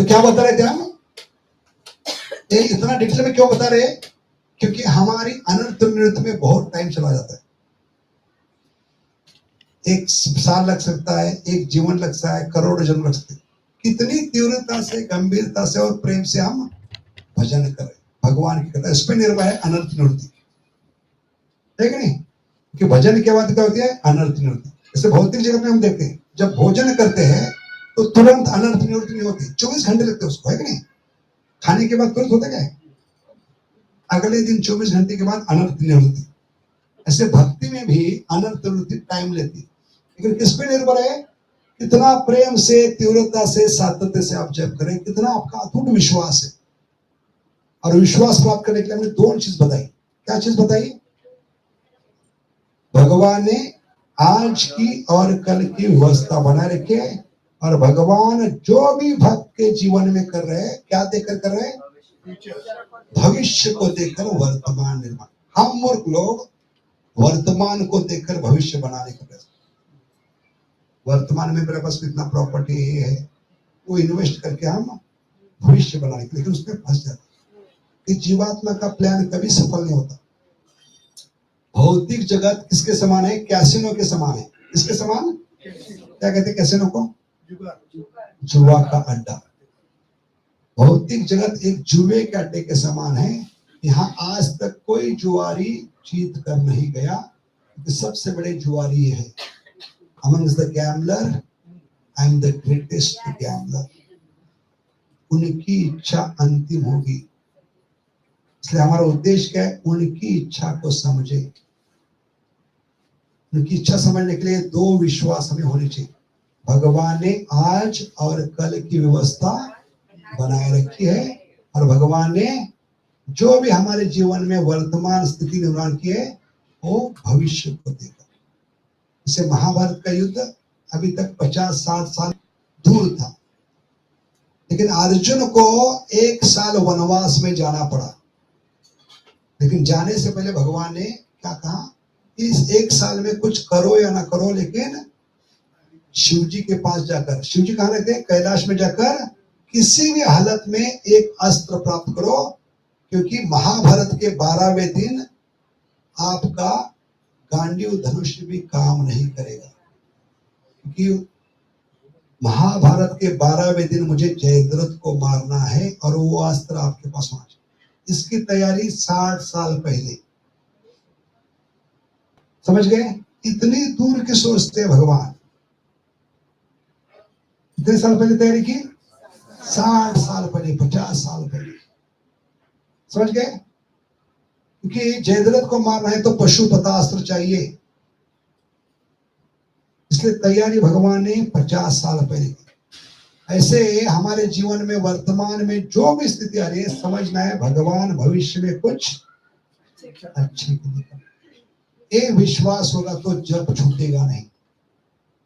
क्या बता रहे थे हम? ये इतना डिटेल में क्यों बता रहे? क्योंकि हमारी अनर्थ निरर्थ में बहुत टाइम चला जाता है। एक साल लग सकता है, एक जीवन लग सकता है, करोड़ जन्म लग सकते हैं। कितनी तीव्रता से, गंभीरता से और प्रेम से हम भजन करें, भगवान की कथा, इस पर निर्भर है अनर्थ निवृत्ति, ठीक नहीं? कि भजन के बाद क्या होती है? अनर्थ निवृत्ति। जैसे भौतिक जगत में हम देखते हैं, जब भोजन करते हैं तो तुरंत अनर्थ निवृत्ति नहीं होती, 24 घंटे लगते हैं उसको, है कि नहीं? खाने के बाद तुरंत होता क्या है? अगले दिन 24 घंटे के बाद अनर्थ निवृत्ति। ऐसे भक्ति में भी अनर्थ निवृत्ति टाइम लेती है, लेकिन किस पे निर्भर है? कितना प्रेम से, तीव्रता से, सातत्य से आप जप करें, कितना आपका अटूट विश्वास है। और विश्वास प्राप्त करने के लिए हमने दो चीज बताई। क्या चीज बताई? भगवान ने आज की और कल की व्यवस्था बनाए रखी है, और भगवान जो भी भक्त के जीवन में कर रहे हैं, क्या देखकर कर रहे हैं? भविष्य को देखकर वर्तमान निर्माण। हम मूर्ख लोग वर्तमान को देखकर भविष्य बनाने का प्रयास। वर्तमान में मेरे पास कितना प्रॉपर्टी है, वो इन्वेस्ट करके हम भविष्य बनाने के, लेकिन उसमें फंस जाते। कि जीवात्मा का प्लान कभी सफल नहीं होता। भौतिक जगत किसके समान है? कैसीनो के समान है। किसके समान? क्या कहते हैं कैसीनो को? जुआ का अड्डा। भौतिक जगत एक जुए के अड्डे के समान है। यहाँ आज तक कोई जुआरी जीत कर नहीं गया, क्योंकि सबसे बड़े जुआरी है। Amongst the gambler, I am the greatest gambler. उनकी इच्छा अंतिम होगी, इसलिए हमारा उद्देश्य क्या है? उनकी इच्छा को समझे। उनकी इच्छा समझने के लिए दो विश्वास हमें होने चाहिए। भगवान ने आज और कल की व्यवस्था बनाए रखी है, और भगवान ने जो भी हमारे जीवन में वर्तमान स्थिति निर्माण की है, वो भविष्य को देखा। जैसे महाभारत का युद्ध अभी तक 50-60 साल दूर था, लेकिन अर्जुन को 1 साल वनवास में जाना पड़ा। लेकिन जाने से पहले भगवान ने क्या कहा? इस 1 साल में कुछ करो या ना करो, लेकिन शिव जी के पास जाकर, शिव जी कहाँ रहते हैं? कैलाश में जाकर किसी भी हालत में एक अस्त्र प्राप्त करो, क्योंकि महाभारत के 12वें दिन आपका गांडीव धनुष भी काम नहीं करेगा। क्योंकि महाभारत के 12वें दिन मुझे जयद्रथ को मारना है, और वो अस्त्र आपके पास होना चाहिए। इसकी तैयारी 60 साल पहले। समझ गए? इतनी दूर की सोचते भगवान। कितने साल पहले तैयारी की? 60 साल पहले, 50 साल पहले। समझ गए? क्योंकि जयद्रथ को मारना है तो पशुपतास्त्र चाहिए, इसलिए तैयारी भगवान ने 50 साल पहले की। ऐसे हमारे जीवन में वर्तमान में जो भी स्थिति आ रही है, समझना है भगवान भविष्य में कुछ अच्छे करेगा। ये विश्वास होगा तो जब छूटेगा नहीं।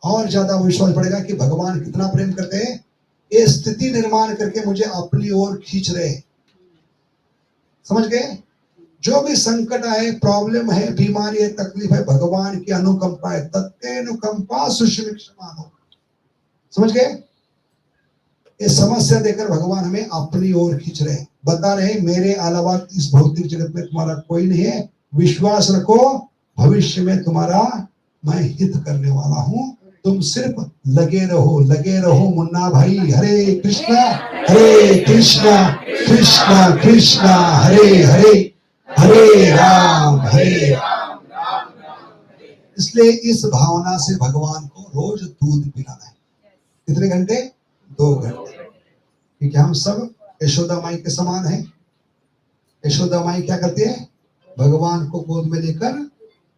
और ज्यादा विश्वास पड़ेगा कि भगवान कितना प्रेम करते हैं, ये स्थिति निर्माण करके मुझे अपनी ओर खींच रहे। समझ गए? जो भी संकट आए, प्रॉब्लम है, बीमारी है, तकलीफ है, भगवान की अनुकंपा है। तत्तेनुकंपा सुषमिक्षमानो। समझ गए? ये समस्या देकर भगवान हमें अपनी ओर खींच रहे, बता रहे मेरे अलावा इस भौतिक जगत में तुम्हारा कोई नहीं है। विश्वास रखो, भविष्य में तुम्हारा मैं हित करने वाला हूं। तुम सिर्फ लगे रहो मुन्ना भाई। हरे कृष्णा कृष्णा कृष्णा हरे हरे, हरे राम हरे राम। इसलिए इस भावना से भगवान को रोज दूध पिलाना है। कितने घंटे? 2 घंटे। क्योंकि हम सब यशोदा माई के समान हैं। यशोदा माई क्या करती है? भगवान को गोद में लेकर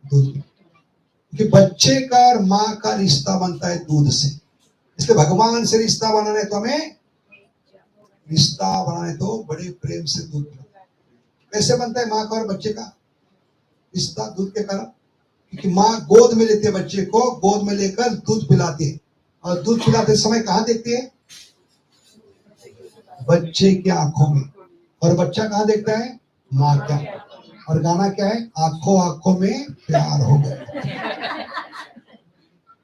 दूध। कि बच्चे का और माँ का रिश्ता बनता है दूध से, इसलिए भगवान से रिश्ता बनाने तो हमें बड़े प्रेम से दूध पिलाना। कैसे बनता है माँ का और बच्चे का रिश्ता? दूध के कारण। क्योंकि माँ गोद में लेती है बच्चे को, गोद में लेकर दूध पिलाती है, और दूध पिलाते समय कहाँ देखती है? बच्चे की आंखों में। और बच्चा कहाँ देखता है? माँ का। और गाना क्या है? आंखों आंखों में प्यार हो गया।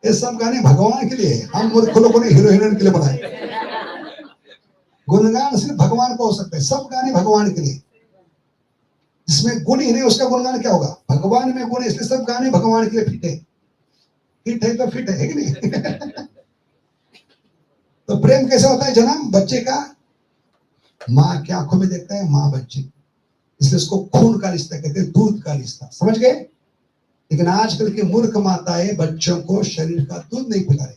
ये सब गाने भगवान के लिए, हम मूर्ख लोगों ने हीरो हीरोइन के लिए बनाए। गुणगान सिर्फ भगवान को हो सकता है, सब गाने भगवान के लिए। जिसमें गुण ही नहीं उसका गुणगान क्या होगा? भगवान में गुण है, इसलिए सब गाने भगवान के लिए फिट है। फिट है तो फिट है कि नहीं? तो प्रेम कैसा होता है? जन्म बच्चे का माँ की आंखों में देखता है, माँ बच्चे, इसलिए उसको खून का रिश्ता कहते हैं, दूध का रिश्ता। समझ गए? लेकिन आजकल की मूर्ख माताएं बच्चों को शरीर का दूध नहीं पिला रहे,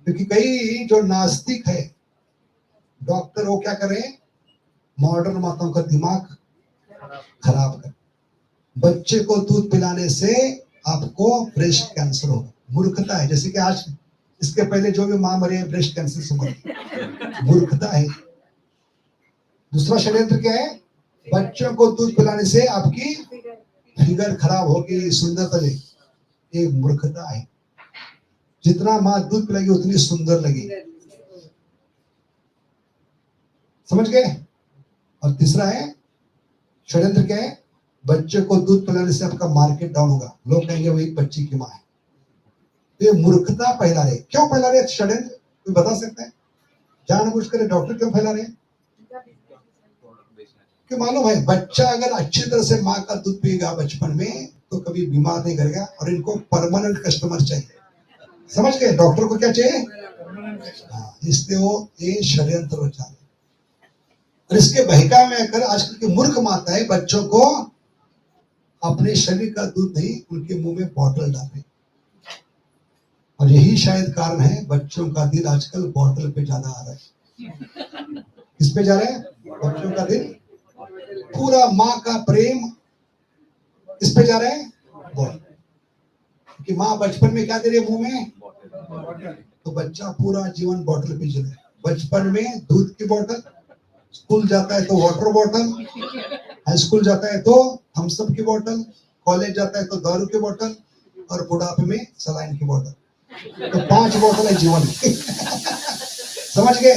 क्योंकि कई जो नास्तिक है डॉक्टर, वो क्या करें, मॉडर्न माताओं का दिमाग खराब कर, बच्चे को दूध पिलाने से आपको ब्रेस्ट कैंसर होगा। मूर्खता है। जैसे कि आज इसके पहले जो भी मां मरी है ब्रेस्ट कैंसर से मरी, मूर्खता है। दूसरा षड्यंत्र क्या है? बच्चों को दूध पिलाने से आपकी फिगर खराब होगी, सुंदरता लगेगी। एक मूर्खता है। जितना मां दूध पिलाएगी उतनी सुंदर लगेगी। समझ गए? और तीसरा है षड्यंत्र क्या है? बच्चे को दूध पिलाने से आपका मार्केट डाउन होगा, लोग कहेंगे वही बच्ची की मां है। ये मूर्खता फैला रहे। क्यों फैला रहे षड्यंत्र? कोई बता सकता है? जानबूझकर डॉक्टर क्यों फैला रहे? क्यों मालूम है? बच्चा अगर अच्छी तरह से माँ का दूध पिएगा बचपन में तो कभी बीमार नहीं करेगा, और इनको परमानेंट कस्टमर चाहिए। समझ गए? डॉक्टर को क्या चाहिए? हाँ, इसलिए वो ये षड्यंत्र हो जाते। और इसके बहकावे में आकर आजकल की मूर्ख माताएं बच्चों को अपने शरीर का दूध नहीं, उनके मुंह में बॉटल डालते। और यही शायद कारण है बच्चों का दिल आजकल बॉटल पे ज्यादा आ रहा है। किस पे जा रहा है? बच्चों का दिल पूरा माँ का प्रेम इस पे जा रहा है, बॉटल। कि माँ बचपन में क्या दे रही है मुंह में? तो बच्चा पूरा जीवन बॉटल पे चले। बचपन में दूध की बॉटल, स्कूल जाता है तो वाटर बॉटल, हाई स्कूल जाता है तो थम्स अप की बॉटल, कॉलेज जाता है तो दारू की बॉटल, और बुढ़ापे में सलाइन की बॉटल। तो 5 बॉटल है जीवन की। समझ गए?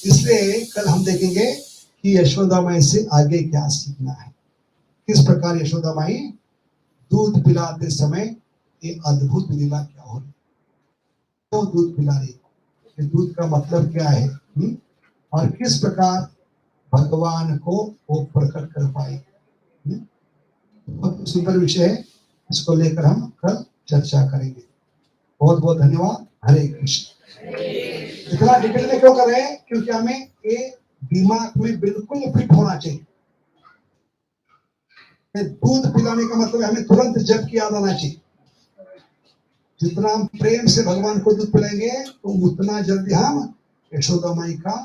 इसलिए कल हम देखेंगे कि यशोदा माई से आगे क्या सीखना है, किस प्रकार यशोदा माई दूध पिलाते समय ये अद्भुत लीला क्या हो रही, तो दूध पिला रही, ये दूध का मतलब क्या है, और किस प्रकार भगवान को वो प्रकट कर पाए। बहुत सुंदर विषय है, इसको लेकर हम कल चर्चा करेंगे। बहुत बहुत धन्यवाद। हरे कृष्ण। इतना डिटेल में क्यों कर रहे हैं? क्योंकि हमें ये दिमाग में बिल्कुल फिट होना चाहिए। दूध पिलाने का मतलब हमें तुरंत जप की याद आना चाहिए। जितना हम प्रेम से भगवान को दूध पिलाएंगे तो उतना जल्दी हम यशोदा माई का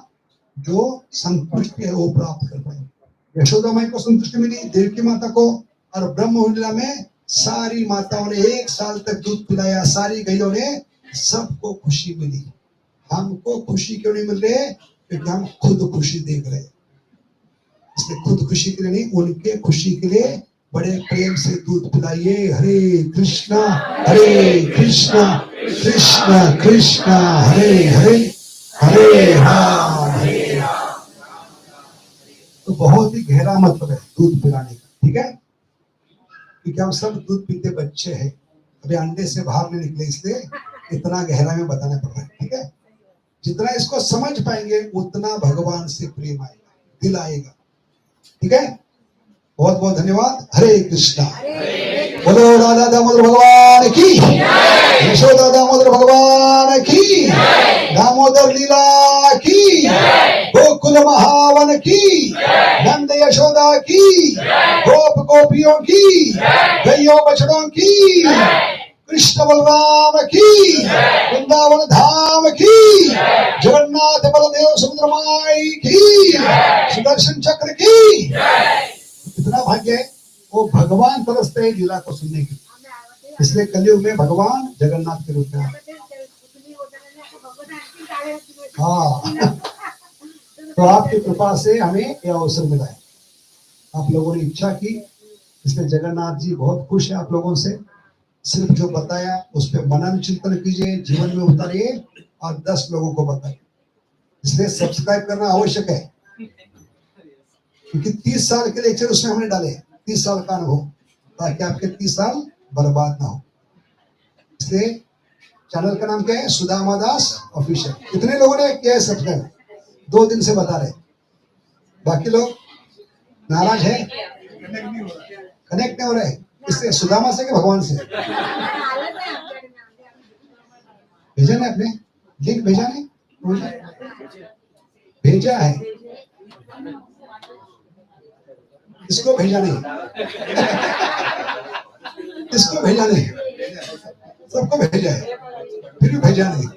जो संतुष्टि है वो प्राप्त कर पाएंगे। यशोदा माई को संतुष्टि मिली, देवकी माता को, और ब्रह्मविद्या में सारी माताओं ने 1 साल तक दूध पिलाया, सारी गैयों ने, सबको खुशी मिली। हमको खुशी क्यों नहीं मिल रही? क्योंकि हम खुद खुशी देख रहे हैं। इसलिए खुद खुशी के लिए नहीं, उनके खुशी के लिए बड़े प्रेम से दूध पिलाइए। हरे कृष्णा कृष्ण कृष्ण हरे हरे, हरे राम हरे राम। तो बहुत ही गहरा मतलब है दूध पिलाने का, ठीक है? क्योंकि हम सब दूध पीते बच्चे हैं, अभी अंडे से बाहर नहीं निकले, इसलिए इतना गहरा में बताना पड़ रहा है, ठीक है? जितना इसको समझ पाएंगे उतना भगवान से प्रेम आएगा, दिल आएगा, ठीक है? बहुत बहुत धन्यवाद। हरे कृष्णा। बोलो राधा दामोदर भगवान की, यशोदा दामोदर भगवान की, दामोदर लीला की, गोकुल महावन की, नंद यशोदा की, गोप गोपियों की, गैयों बछड़ों की, कृष्ण बलराम की, वृंदावन धाम की, जगन्नाथ बलदेव सुंदरमाई की, सुदर्शन चक्र की। इतना भाग्य है, वो भगवान तरसते हैं लीला को सुनने के लिए। इसलिए कलयुग में भगवान जगन्नाथ के रूप में। हाँ, तो आपकी कृपा से हमें यह अवसर मिला है। आप लोगों ने इच्छा की, इसलिए जगन्नाथ जी बहुत खुश है आप लोगों से। सिर्फ जो बताया उस पर मनन चिंतन कीजिए, जीवन में उतारिए, और 10 लोगों को बताइए। इसलिए सब्सक्राइब करना आवश्यक है, क्योंकि 30 साल के लेक्चर उसमें हमने डाले, 30 साल का अनुभव, ताकि आपके 30 साल बर्बाद ना हो। इसलिए चैनल का नाम क्या है? सुदामा दास ऑफिशियल। कितने लोगों ने किया है सब्सक्राइब? 2 दिन से बता रहे। बाकी लोग नाराज है, कनेक्ट नहीं हो रहा। कनेक्ट नहीं हो रहे। इससे सुदामा से कि भगवान से? भेजा ना आपने लिंक? भेजा नहीं? भेजा है। इसको भेजा नहीं, इसको भेजा नहीं, सबको भेजा है, फिर भी भेजा नहीं।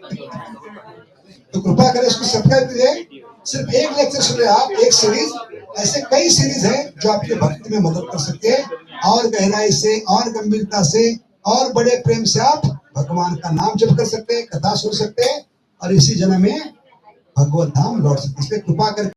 तो कृपा करें इसको सब्सक्राइब कीजिए। सिर्फ एक लेक्चर सुने आप, एक सीरीज। ऐसे कई सीरीज है जो आपके भक्ति में मदद कर सकते हैं। और गहराई से और गंभीरता से और बड़े प्रेम से आप भगवान का नाम जप कर सकते हैं, कथा सुन सकते हैं और इसी जन्म में भगवत धाम लौट सकते हैं। इसलिए कृपा करके